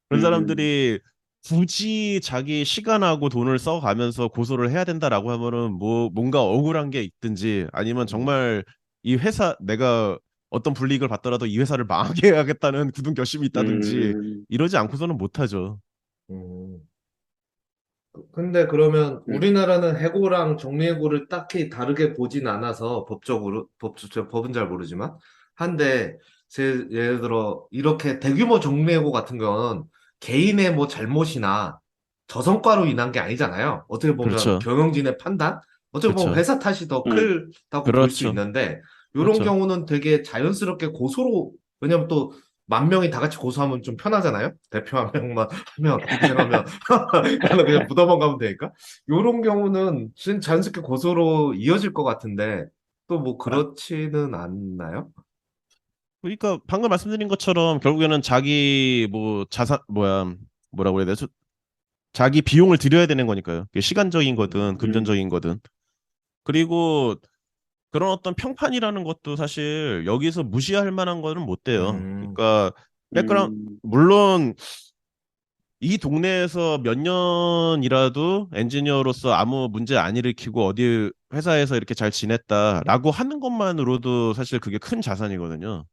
그런 음, 사람들이 굳이 자기 시간하고 돈을 써가면서 고소를 해야 된다라고 하면은 뭐 뭔가 억울한 게 있든지 아니면 음, 정말 이 회사 내가 어떤 불이익을 받더라도 이 회사를 망하게 해야겠다는 굳은 결심이 있다든지 음, 이러지 않고서는 못하죠. 음. 근데 그러면 음, 우리나라는 해고랑 정리해고를 딱히 다르게 보진 않아서 법은 잘 모르지만 한데 예를 들어 이렇게 대규모 정리해고 같은 건 개인의 뭐 잘못이나 저성과로 인한 게 아니잖아요. 어떻게 보면 그렇죠. 경영진의 판단, 어떻게 보면 그렇죠. 회사 탓이 더 음, 크다고 볼 수 그렇죠. 있는데 이런 그렇죠. 경우는 되게 자연스럽게 고소로 왜냐면 또 만 명이 다 같이 고소하면 좀 편하잖아요. 대표 한 명만 하면 고생하면 나는 그냥 무덤만 가면 되니까. 요런 경우는 자연스럽게 고소로 이어질 것 같은데, 또 뭐 그렇지는 않나요? 그러니까 방금 말씀드린 것처럼 결국에는 자기 뭐 자산 뭐야 뭐라고 해야 되죠? 자기 비용을 들여야 되는 거니까요. 그게 시간적인 거든 금전적인 거든. 그리고 그런 어떤 평판이라는 것도 사실 여기서 무시할 만한 거는 못 돼요. 음, 그러니까 백그라운드 물론 이 동네에서 몇 년이라도 엔지니어로서 아무 문제 안 일으키고 어디 회사에서 이렇게 잘 지냈다라고 하는 것만으로도 사실 그게 큰 자산이거든요.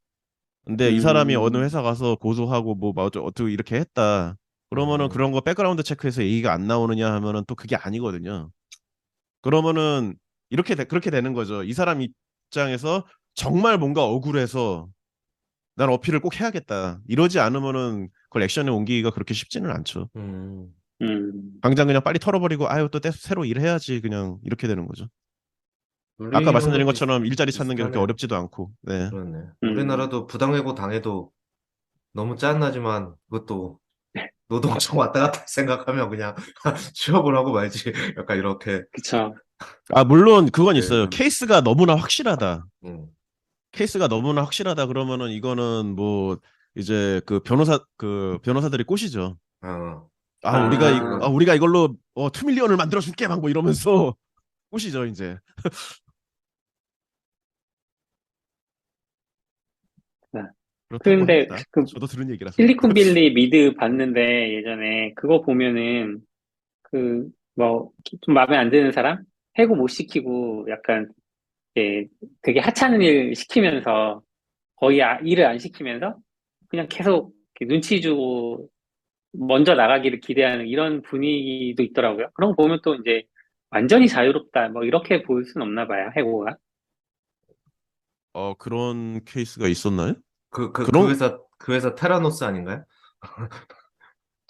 근데 이 사람이 어느 회사 가서 고소하고 뭐 어떻게 이렇게 했다. 그러면은 음, 그런 거 백그라운드 체크해서 얘기가 안 나오느냐 하면은 또 그게 아니거든요. 그러면은 그렇게 되는 거죠. 이 사람 입장에서 정말 뭔가 억울해서 난 어필을 꼭 해야겠다. 이러지 않으면은 그걸 액션에 옮기기가 그렇게 쉽지는 않죠. 음. 당장 그냥 빨리 털어버리고 아유 또 새로 일해야지 그냥 이렇게 되는 거죠. 아까 우리랑도 말씀드린 것처럼 일자리 찾는 게 그렇게 비슷하네. 어렵지도 않고. 네. 그렇네. 우리나라도 부당해고 당해도 너무 짠나지만 그것도 노동청 왔다 갔다 생각하면 그냥 취업을 하고 말지. 약간 이렇게. 그쵸. 아 물론 그건 네, 있어요. 케이스가 너무나 확실하다. 음. 케이스가 너무나 확실하다 그러면은 이거는 뭐 이제 그 변호사들이 꼬시죠. 어. 아, 우리가 이걸로 2밀리언을 만들어 줄게 막 뭐 이러면서 꼬시죠 이제. 네. 그렇다고 근데 합니다. 그 저도 들은 얘기라서. 실리콘밸리 미드 봤는데 예전에 그거 보면은 그 뭐 좀 마음에 안 드는 사람 해고 못 시키고 약간 이렇게 되게 하찮은 일 시키면서 거의 일을 안 시키면서 그냥 계속 이렇게 눈치 주고 먼저 나가기를 기대하는 이런 분위기도 있더라고요. 그런 거 보면 또 이제 완전히 자유롭다 뭐 이렇게 볼 수는 없나 봐요. 해고가. 그런 케이스가 있었나요? 그 그런 회사 테라노스 아닌가요?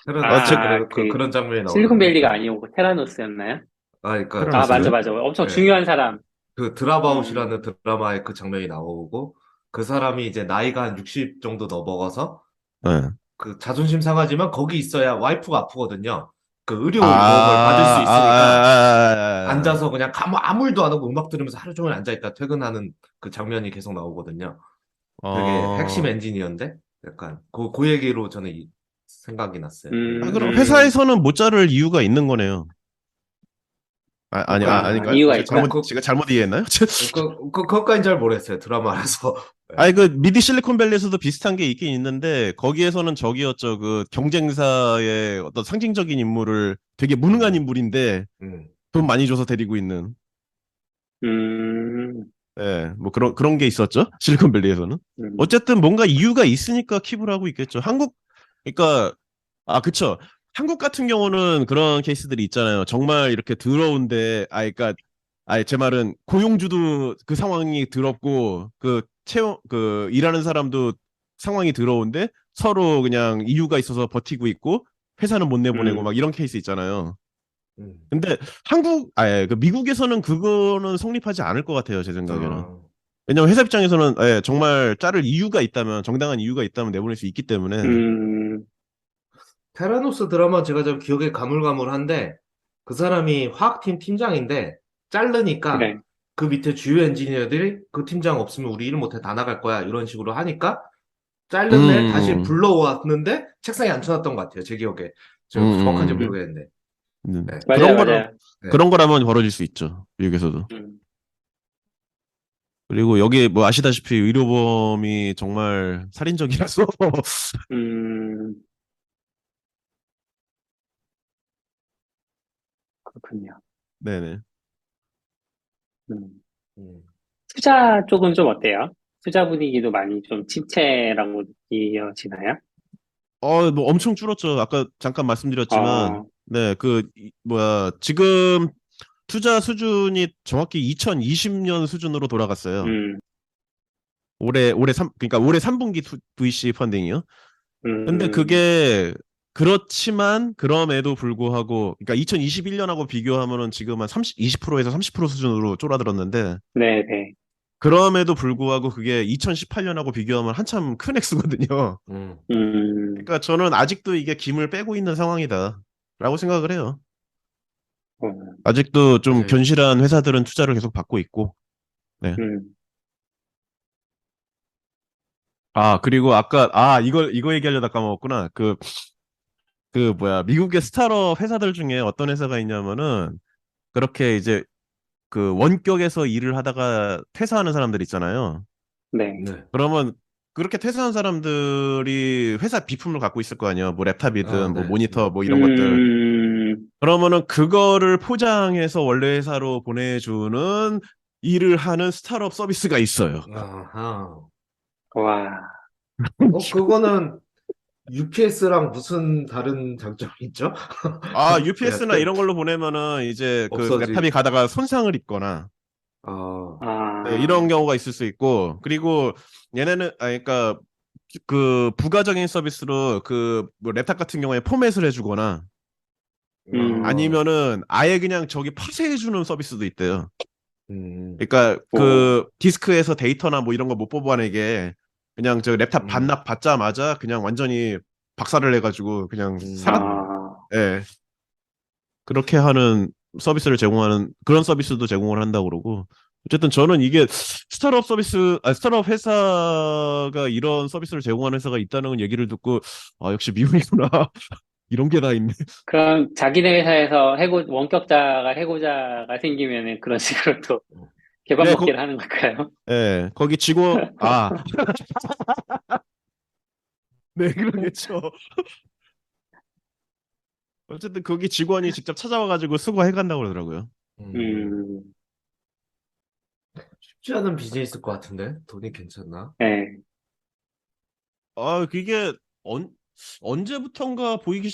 아, 제 그래, 그런 장면이 나오던데. 실리콘밸리가 아니고 테라노스였나요? 그러니까 아, 맞아, 테라노스가요? 맞아. 엄청 예, 중요한 사람. 그 드랍아웃이라는 음, 드라마에 그 장면이 나오고 그 사람이 이제 나이가 한 60 정도 넘어가서 네. 그 자존심 상하지만 거기 있어야 와이프가 아프거든요. 그 의료 보험을 받을 수 아, 있으니까 아, 앉아서 그냥 아무 일도 안 하고 음악 들으면서 하루 종일 앉아있다 퇴근하는 그 장면이 계속 나오거든요. 되게 핵심 어. 엔지니어인데 약간 그 얘기로 저는 생각이 났어요. 그 음, 그럼 음. 회사에서는 못 자를 이유가 있는 거네요. 그러니까 아닌가요? 이유가 있다. 제가 잘못 이해했나요? 그것까지는 잘 모르겠어요. 드라마라서. 네. 아니, 미디 실리콘밸리에서도 비슷한 게 있긴 있는데, 거기에서는 저기였죠. 그 경쟁사의 어떤 상징적인 인물을 되게 무능한 음, 인물인데, 음, 돈 많이 줘서 데리고 있는, 음, 예, 뭐 그런 게 있었죠. 실리콘밸리에서는. 음, 어쨌든 뭔가 이유가 있으니까 킵을 하고 있겠죠. 그러니까, 그쵸. 한국 같은 경우는 그런 케이스들이 있잖아요. 정말 이렇게 더러운데, 제 말은 고용주도 그 상황이 더럽고, 일하는 사람도 상황이 더러운데, 서로 그냥 이유가 있어서 버티고 있고, 회사는 못 내보내고 막 음, 이런 케이스 있잖아요. 음. 근데 그 미국에서는 그거는 성립하지 않을 것 같아요, 제 생각에는. 어, 왜냐면 회사 입장에서는 정말 자를 이유가 있다면, 정당한 이유가 있다면 내보낼 수 있기 때문에. 음, 테라노스 드라마 제가 좀 기억에 가물가물한데 그 사람이 화학팀 팀장인데 자르니까 그래. 그 밑에 주요 엔지니어들이 그 팀장 없으면 우리 일 못해 다 나갈 거야 이런 식으로 하니까 자른 애 다시 음, 불러왔는데 책상에 앉혀놨던 것 같아요. 제 기억에. 음, 저 정확한지 음, 모르겠는데. 네. 맞아요, 맞아요. 네. 그런 거라면 벌어질 수 있죠. 미국에서도. 음, 그리고 여기 뭐 아시다시피 의료보험이 정말 살인적이라서. 음, 그렇군요. 네네. 음. 음. 투자 쪽은 좀 어때요? 투자 분위기도 많이 좀 침체라고 느껴지나요? 뭐 엄청 줄었죠. 아까 잠깐 말씀드렸지만, 어, 네, 지금 투자 수준이 정확히 2020년 수준으로 돌아갔어요. 음, 그러니까 올해 3분기 VC 펀딩이요. 근데 음, 그게 그렇지만 그럼에도 불구하고 그러니까 2021년하고 비교하면은 지금 한 20%에서 30% 수준으로 쫄아들었는데 네네. 그럼에도 불구하고 그게 2018년하고 비교하면 한참 큰 액수거든요. 음. 음, 그러니까 저는 아직도 이게 김을 빼고 있는 상황이다라고 생각을 해요. 어, 아직도 좀 사실 견실한 회사들은 투자를 계속 받고 있고. 네. 음, 그리고 이거 얘기하려다 까먹었구나. 그 뭐야 미국의 스타트업 회사들 중에 어떤 회사가 있냐면은 그렇게 이제 그 원격에서 일을 하다가 퇴사하는 사람들 있잖아요. 네. 네. 그러면 그렇게 퇴사한 사람들이 회사 비품을 갖고 있을 거 아니에요. 뭐 랩탑이든 뭐 네. 모니터 뭐 이런 것들. 그러면은 그거를 포장해서 원래 회사로 보내주는 일을 하는 스타트업 서비스가 있어요. 아하. 와, 그거는 UPS랑 무슨 다른 장점이 있죠? 아, 그냥 UPS나 이런 걸로 보내면은 이제 그 랩탑이 없어지. 가다가 손상을 입거나 아, 네, 아, 이런 경우가 있을 수 있고 그리고 얘네는 그러니까 그 부가적인 서비스로 그뭐 랩탑 같은 경우에 포맷을 해주거나 음, 아니면은 아예 그냥 저기 파쇄해주는 서비스도 있대요. 음, 그러니까 오, 그 디스크에서 데이터나 뭐 이런 거 못 뽑아내게 그냥 저 랩탑 음, 반납 받자마자 그냥 완전히 박살을 내가지고 그냥 음. 예, 그렇게 하는 서비스를 제공하는 그런 서비스도 제공을 한다고 그러고 어쨌든 저는 이게 스타트업 회사가 이런 서비스를 제공하는 회사가 있다는 얘기를 듣고 아 역시 미국이구나 이런 게 다 있네. 그럼 자기네 회사에서 원격자가 해고자가 생기면은 그런 식으로 또 네, 개밥 먹기를 하는 걸까요? 거기 직원 네 그러겠죠. 어쨌든 거기 직원이 직접 찾아와가지고 수거해 간다고 그러더라고요. 음. 음, 쉽지 않은 비즈니스일 것 같은데? 돈이 괜찮나? 네. 아, 그게 언제부턴가 보이기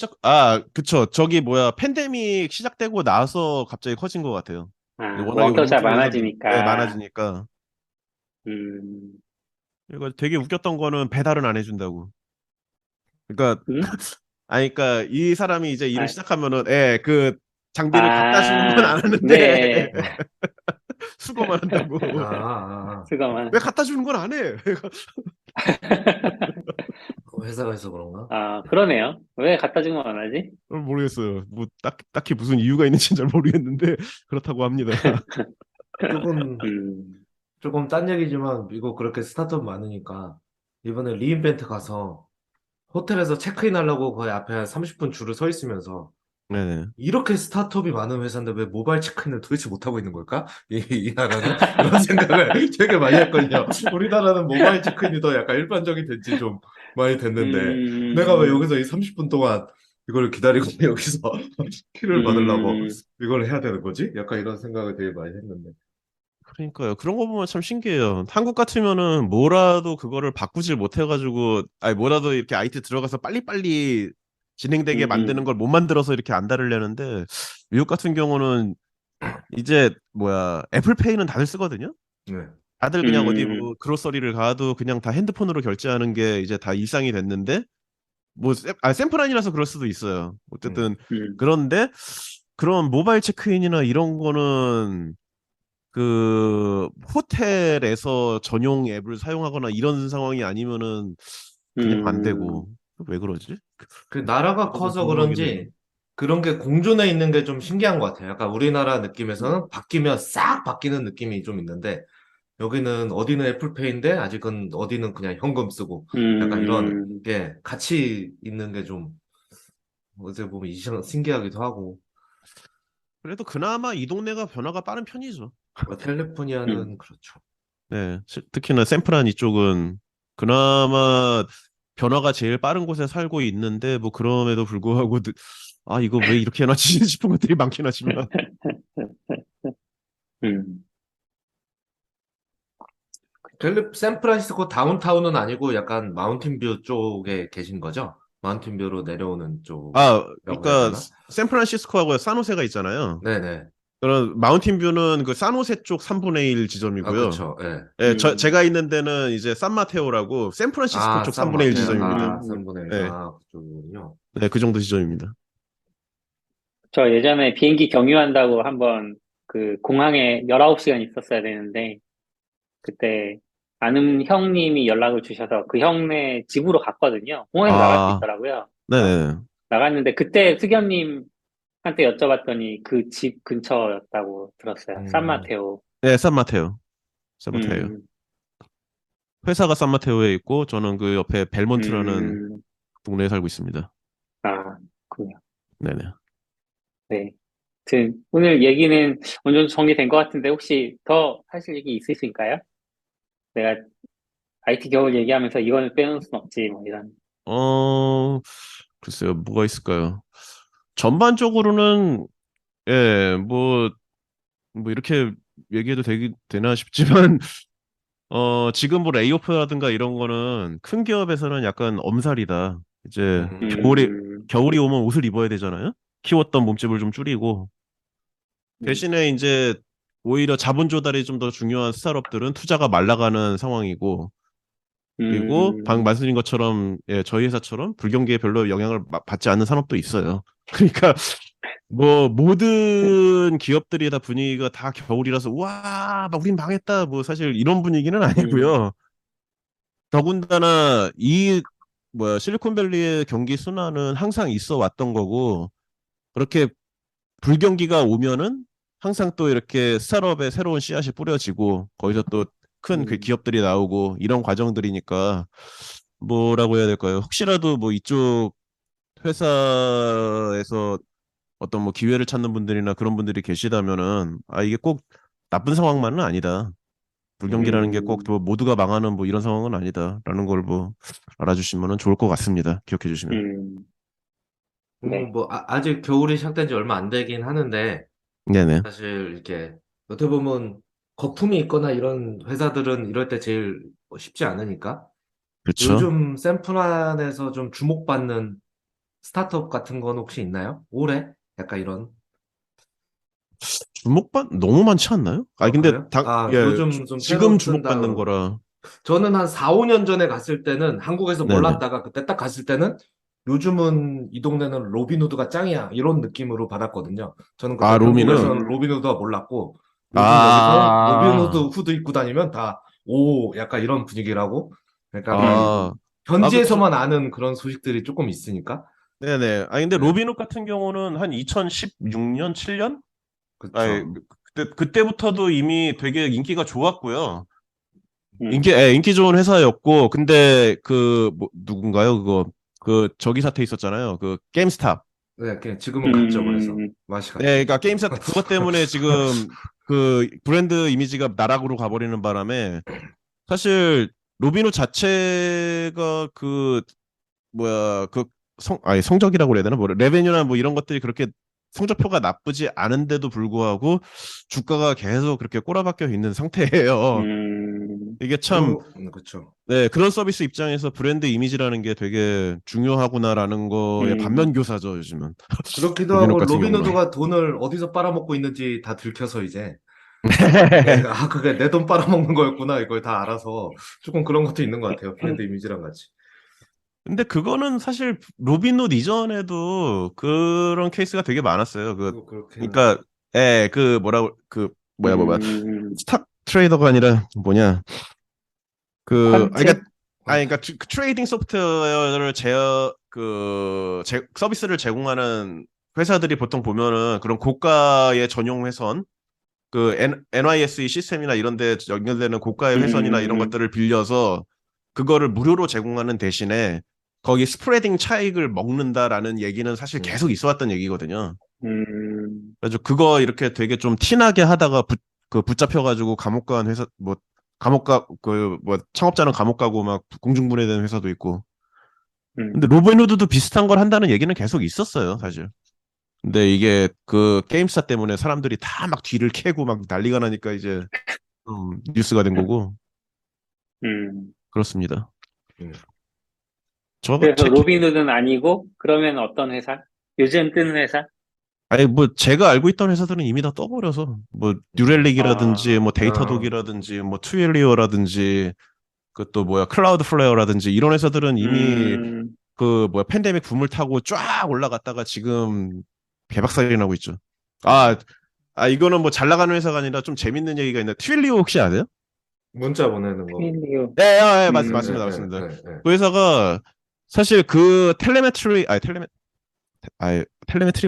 그쵸. 저기 뭐야, 팬데믹 시작되고 나서 갑자기 커진 것 같아요. 아, 워낙에 원격자 움직이면서 많아지니까, 많아지니까. 음, 그리고 되게 웃겼던 거는 배달은 안 해준다고. 그러니까, 음? 그러니까 이 사람이 이제 일을 아, 시작하면은, 그 장비를 갖다 주는 건 안 하는데, 네. 수거만 아, 한다고. 왜 수고만. 갖다 주는 건 안 해? 회사가 있어 그런가? 아, 그러네요. 왜 갖다 주면 안 하지? 모르겠어요. 뭐, 딱히 무슨 이유가 있는지는 잘 모르겠는데, 그렇다고 합니다. 조금, 음, 조금 딴 얘기지만 미국 그렇게 스타트업 많으니까 이번에 리인벤트 가서 호텔에서 체크인 하려고 거의 앞에 한 30분 줄을 서 있으면서 네네. 이렇게 스타트업이 많은 회사인데 왜 모바일 체크인을 도대체 못하고 있는 걸까? 이 나라는? 이런 생각을 되게 많이 했거든요. 우리나라는 모바일 체크인이 더 약간 일반적이 된지 좀 많이 됐는데 내가 왜 음, 여기서 이 30분 동안 이걸 기다리고 여기서 키를 받으려고 음, 이걸 해야 되는 거지? 약간 이런 생각을 되게 많이 했는데. 그러니까요. 그런 거 보면 참 신기해요. 한국 같으면은 뭐라도 그거를 바꾸질 못해가지고, 아니, 뭐라도 이렇게 IT 들어가서 빨리빨리 진행되게 만드는 음, 걸 못 만들어서 이렇게 안달을 내는데, 미국 같은 경우는 이제, 뭐야, 애플페이는 다들 쓰거든요? 네. 다들 그냥 어디 음, 뭐, 그로서리를 가도 그냥 다 핸드폰으로 결제하는 게 이제 다 일상이 됐는데, 뭐, 샘플 아니라서 그럴 수도 있어요. 음. 어쨌든, 음, 그런데, 그런 모바일 체크인이나 이런 거는 그 호텔에서 전용 앱을 사용하거나 이런 상황이 아니면은 그냥 안 음, 되고 왜 그러지? 그 나라가 저도 좀 커서 궁금하긴 해요. 그런지 그런 게 공존해 있는 게 좀 신기한 것 같아요. 약간 우리나라 느낌에서는 바뀌면 싹 바뀌는 느낌이 좀 있는데 여기는 어디는 애플페이인데 아직은 어디는 그냥 현금 쓰고 약간 이런 음, 게 같이 있는 게 좀 어떻게 보면 신기하기도 하고 그래도 그나마 이 동네가 변화가 빠른 편이죠. 캘리포니아는 그렇죠. 네, 특히나 샌프란 이쪽은 그나마 변화가 제일 빠른 곳에 살고 있는데 뭐 그럼에도 불구하고 이거 왜 이렇게 해놨지 싶은 것들이 많긴 하지만 음. 샌프란시스코 다운타운은 아니고 약간 마운틴뷰 쪽에 계신 거죠? 마운틴뷰로 내려오는 쪽이라고 해야 그러니까 되나? 샌프란시스코하고 산호세가 있잖아요. 네네. 그런 마운틴뷰는 그 산호세 쪽 3분의 1 아, 지점이고요. 그쵸. 예. 예, 음, 제가 있는 데는 이제 산마테오라고 샌프란시스코 쪽 3분의 1 지점입니다. 3분의 1. 네, 그쪽이군요. 네, 그 정도 지점입니다. 저 예전에 비행기 경유한다고 한번 그 공항에 19시간 있었어야 되는데, 그때 아는 형님이 연락을 주셔서 그 형네 집으로 갔거든요. 공항에서 나갈 수 아, 있더라고요. 그래서 네네. 나갔는데 그때 수겸님한테 여쭤봤더니 그 집 근처였다고 들었어요. 음, 산마테오. 네, 산마테오. 산마테오. 음, 회사가 산마테오에 있고, 저는 그 옆에 벨몬트라는 음, 동네에 살고 있습니다. 아, 그렇군요. 네네. 네. 오늘 얘기는 어느 정도 정리된 것 같은데 혹시 더 하실 얘기 있으실까요? 내가 IT 겨울 얘기하면서 이거는 빼놓을 순 없지, 뭐 이런. 어, 글쎄요, 뭐가 있을까요? 전반적으로는, 예, 뭐 이렇게 얘기해도 되나 싶지만, 지금 뭐 레이오프라든가 이런 거는 큰 기업에서는 약간 엄살이다. 이제 음, 겨울이 오면 옷을 입어야 되잖아요. 키웠던 몸집을 좀 줄이고 음, 대신에 이제 오히려 자본 조달이 좀 더 중요한 스타트업들은 투자가 말라가는 상황이고 그리고 방금 음, 말씀드린 것처럼 예, 저희 회사처럼 불경기에 별로 영향을 받지 않는 산업도 있어요. 그러니까 뭐 모든 기업들이 다 분위기가 다 겨울이라서 와, 막 우린 망했다. 뭐 사실 이런 분위기는 음, 아니고요. 더군다나 이 뭐야 실리콘밸리의 경기 순환은 항상 있어 왔던 거고 그렇게 불경기가 오면은 항상 또 이렇게 스타트업의 새로운 씨앗이 뿌려지고 거기서 또 큰 그 음, 기업들이 나오고 이런 과정들이니까 뭐라고 해야 될까요? 혹시라도 뭐 이쪽 회사에서 어떤 뭐 기회를 찾는 분들이나 그런 분들이 계시다면은 아 이게 꼭 나쁜 상황만은 아니다. 불경기라는 게 꼭 음, 모두가 망하는 뭐 이런 상황은 아니다라는 걸 뭐 알아주시면 좋을 것 같습니다. 기억해 주시면. 음, 네. 뭐, 아직 겨울이 시작된 지 얼마 안 되긴 하는데, 네네. 사실 이렇게, 어떻게 보면, 거품이 있거나 이런 회사들은 이럴 때 제일 쉽지 않으니까. 그렇죠. 요즘 샌프란에서 좀 주목받는 스타트업 같은 건 혹시 있나요? 올해? 약간 이런. 주목받 너무 많지 않나요? 아 근데 그래요? 예, 요즘 좀 지금 새로 뜬다 주목받는 그러고. 거라. 저는 한 4, 5년 전에 갔을 때는 한국에서 네네. 몰랐다가 그때 딱 갔을 때는 요즘은 이 동네는 로빈후드가 짱이야. 이런 느낌으로 받았거든요. 저는 그때 아, 로미는? 한국에서는 음, 로빈후드가 몰랐고 요즘 여기서 로빈후드 아, 후드 입고 다니면 다, 오, 약간 이런 분위기라고. 그러니까 아, 현지에서만 아는 그런 소식들이 조금 있으니까. 네네. 아, 근데 네, 로빈훗 같은 경우는 한 2016년, 7년? 아, 그쵸. 그때부터도 이미 되게 인기가 좋았고요. 음, 인기 좋은 회사였고, 근데 누군가요? 저기 사태 있었잖아요. 그, 게임스탑. 네, 그냥 지금은 갔죠. 그래서 맛이 네, 갔죠, 그러니까 지금. 게임스탑, 그것 때문에 지금 그 브랜드 이미지가 나락으로 가버리는 바람에, 사실, 로빈훗 자체가 성적이라고 그래야 되나? 레베뉴나 뭐 이런 것들이 그렇게 성적표가 나쁘지 않은데도 불구하고 주가가 계속 그렇게 꼬라박혀 있는 상태예요. 음, 이게 참, 그쵸. 네, 그런 서비스 입장에서 브랜드 이미지라는 게 되게 중요하구나라는 거에 음, 반면교사죠, 요즘은. 그렇기도 로빈훗 하고 같은 경우는. 로빈후드가 돈을 어디서 빨아먹고 있는지 다 들켜서 이제 그게 내 돈 빨아먹는 거였구나 이걸 다 알아서 조금 그런 것도 있는 것 같아요. 브랜드 이미지랑 같이. 근데 그거는 사실 로빈훗 이전에도 그런 케이스가 되게 많았어요. 그렇긴 그러니까, 예, 뭐야. 음, 스탁 트레이더가 아니라 뭐냐. 퀀트? 그러니까 트레이딩 소프트웨어를 서비스를 제공하는 회사들이 보통 보면은 그런 고가의 전용 회선, NYSE 시스템이나 이런 데 연결되는 고가의 회선이나 이런 음, 것들을 빌려서 그거를 무료로 제공하는 대신에 거기 스프레딩 차익을 먹는다라는 얘기는 사실 음, 계속 있어 왔던 얘기거든요. 그래서 그거 이렇게 되게 좀 티나게 하다가 붙잡혀가지고 감옥 간 회사, 뭐, 창업자는 감옥 가고 막 공중분해된 회사도 있고. 근데 음, 로빈후드도 비슷한 걸 한다는 얘기는 계속 있었어요, 사실. 근데 이게 그 게임스타 때문에 사람들이 다 막 뒤를 캐고 막 난리가 나니까 이제 뉴스가 된 거고. 음. 그렇습니다. 음. 그래서 로빈후드는 아니고, 그러면 어떤 회사? 요즘 뜨는 회사? 아니 뭐 제가 알고 있던 회사들은 이미 다 떠버려서 뭐 뉴렐릭이라든지 아, 뭐 데이터독이라든지 뭐 투일리오라든지 그 또 뭐야 클라우드 플레어라든지 이런 회사들은 이미 음, 팬데믹 붐을 타고 쫙 올라갔다가 지금 개박살이 나고 있죠. 음. 아, 이거는 뭐 잘 나가는 회사가 아니라 좀 재밌는 얘기가 있는데 튜일리오 혹시 아세요? 문자 보내는 거. 힐리오. 예, 맞습니다, 예, 맞습니다. 예, 예. 그 회사가 사실 그 텔레메트리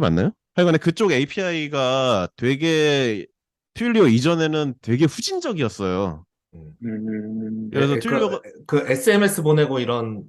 맞나요? 하여간에 그쪽 API가 되게 튜일리오 이전에는 되게 후진적이었어요. 음. 그래서 튜일리오가 그 SMS 보내고 이런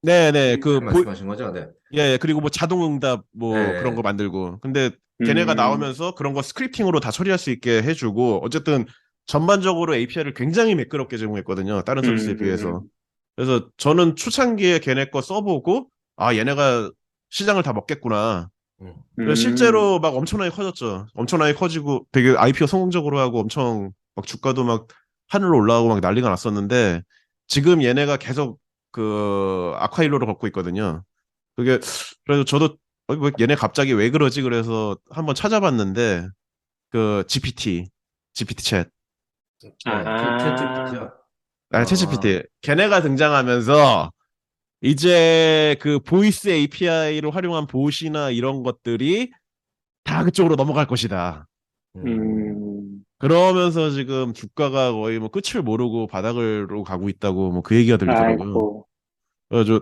네네, 말씀하신 거죠? 네. 예, 그리고 뭐 자동응답 뭐 그런 거 네. 만들고. 근데 걔네가 나오면서 그런 거 스크립팅으로 다 처리할 수 있게 해주고, 어쨌든 전반적으로 API를 굉장히 매끄럽게 제공했거든요. 다른 서비스에 비해서. 음, 그래서 저는 초창기에 걔네 거 써보고, 아, 얘네가 시장을 다 먹겠구나. 음. 그래서 음, 실제로 막 엄청나게 커졌죠. 엄청나게 커지고 되게 IPO 성공적으로 하고 엄청 막 주가도 막 하늘로 올라가고 막 난리가 났었는데, 지금 얘네가 계속 그 아쿠아일로를 걷고 있거든요. 그게 그래서 저도 왜 얘네 갑자기 왜 그러지? 그래서 한번 찾아봤는데 그 GPT 챗, 네, 아, 챗GPT요. 챗GPT 걔네가 등장하면서 이제 그 보이스 API로 활용한 봇이나 이런 것들이 다 그쪽으로 넘어갈 것이다. 음, 음, 그러면서 지금 주가가 거의 뭐 끝을 모르고 바닥으로 가고 있다고 뭐 그 얘기가 들리더라고요. 아이고, 그래서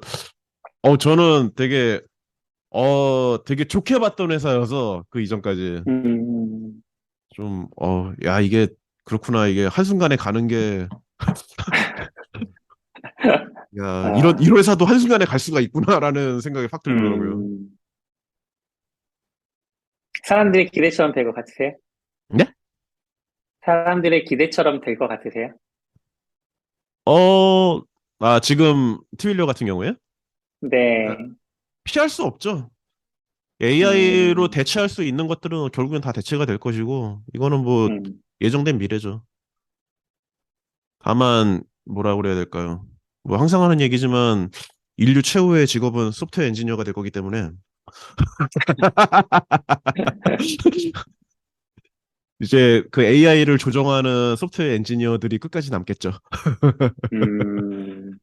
저는 되게 좋게 봤던 회사여서 그 이전까지 음, 좀 야 이게 그렇구나, 이게 한순간에 가는 게 야 이런 아, 이런 회사도 한순간에 갈 수가 있구나라는 생각이 확 들더라고요. 음, 사람들의 기대처럼 될 것 같으세요? 네? 사람들의 기대처럼 될 것 같으세요? 어, 지금 트윌리어 같은 경우에 네, 피할 수 없죠. AI로 음, 대체할 수 있는 것들은 결국엔 다 대체가 될 것이고, 이거는 뭐 음, 예정된 미래죠. 다만 뭐라 그래야 될까요? 뭐 항상 하는 얘기지만 인류 최후의 직업은 소프트웨어 엔지니어가 될 거기 때문에 이제 그 AI를 조정하는 소프트웨어 엔지니어들이 끝까지 남겠죠. 음.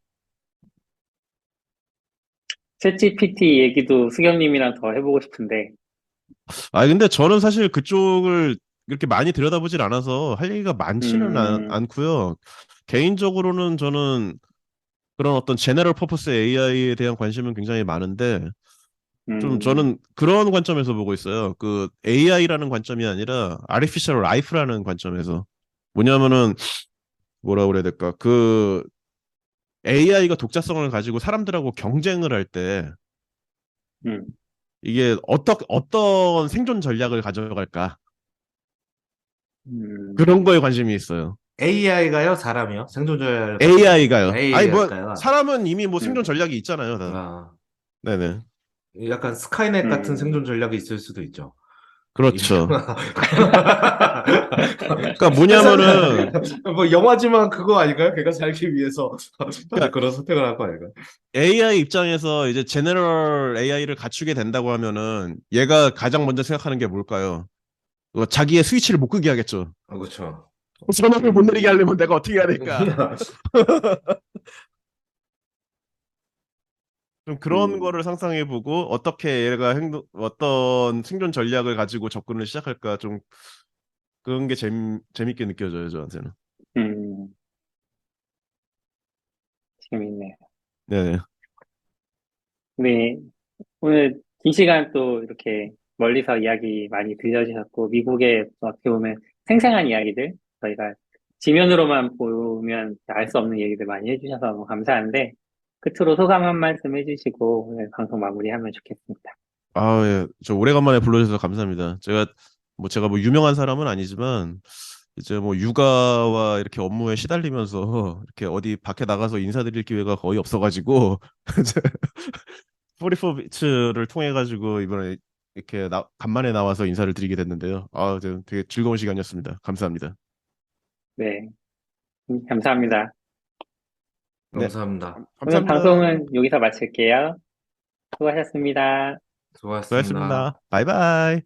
챗GPT 얘기도 수경님이랑 더 해보고 싶은데, 근데 저는 사실 그쪽을 이렇게 많이 들여다보질 않아서 할 얘기가 많지는 음, 않고요. 개인적으로는 저는 그런 어떤 제너럴 퍼포스 AI에 대한 관심은 굉장히 많은데, 좀 음, 저는 그런 관점에서 보고 있어요. 그 AI라는 관점이 아니라 Artificial Life라는 관점에서. 뭐냐면은 뭐라 그래야 될까? 그 AI가 독자성을 가지고 사람들하고 경쟁을 할 때 음, 이게 어떤 생존 전략을 가져갈까? 그런 거에 음, 관심이 있어요. AI가요? 사람이요? 생존자를 가져갈까? AI가요. 아니 뭐 AI가요? 사람은 이미 뭐 생존 음, 전략이 있잖아요, 다. 아, 네네. 약간 스카이넷 같은 음. 생존 전략이 있을 수도 있죠. 그렇죠. 그러니까 회사, 뭐냐면은 뭐 영화지만 그거 아닌가요? 걔가 살기 위해서 그러니까 그런 선택을 할 거 아닌가요? AI 입장에서 이제 제너럴 AI를 갖추게 된다고 하면은 얘가 가장 먼저 생각하는 게 뭘까요? 자기의 스위치를 못 끄게 하겠죠. 그렇죠. 전원을 못 내리게 음, 하려면 내가 어떻게 해야 될까? 좀 그런 음, 거를 상상해보고 어떻게 얘가 어떤 생존 전략을 가지고 접근을 시작할까, 좀 그런 게 재밌게 느껴져요, 저한테는. 음, 재밌네요. 네. 네, 오늘 긴 시간 또 이렇게 멀리서 이야기 많이 들려주셨고, 미국의 어떻게 보면 생생한 이야기들, 저희가 지면으로만 보면 알 수 없는 얘기들 많이 해주셔서 너무 감사한데, 끝으로 소감 한 말씀 해주시고, 오늘 방송 마무리하면 좋겠습니다. 예. 저 오래간만에 불러주셔서 감사합니다. 제가 뭐 유명한 사람은 아니지만, 이제 뭐 육아와 이렇게 업무에 시달리면서 이렇게 어디 밖에 나가서 인사드릴 기회가 거의 없어가지고, 이제 44비츠를 통해 가지고 이번에 이렇게 간만에 나와서 인사를 드리게 됐는데요. 되게 즐거운 시간이었습니다. 감사합니다. 네, 감사합니다. 네, 감사합니다. 오늘 감사합니다. 방송은 여기서 마칠게요. 수고하셨습니다. 수고하셨습니다. 수고하셨습니다. 바이바이.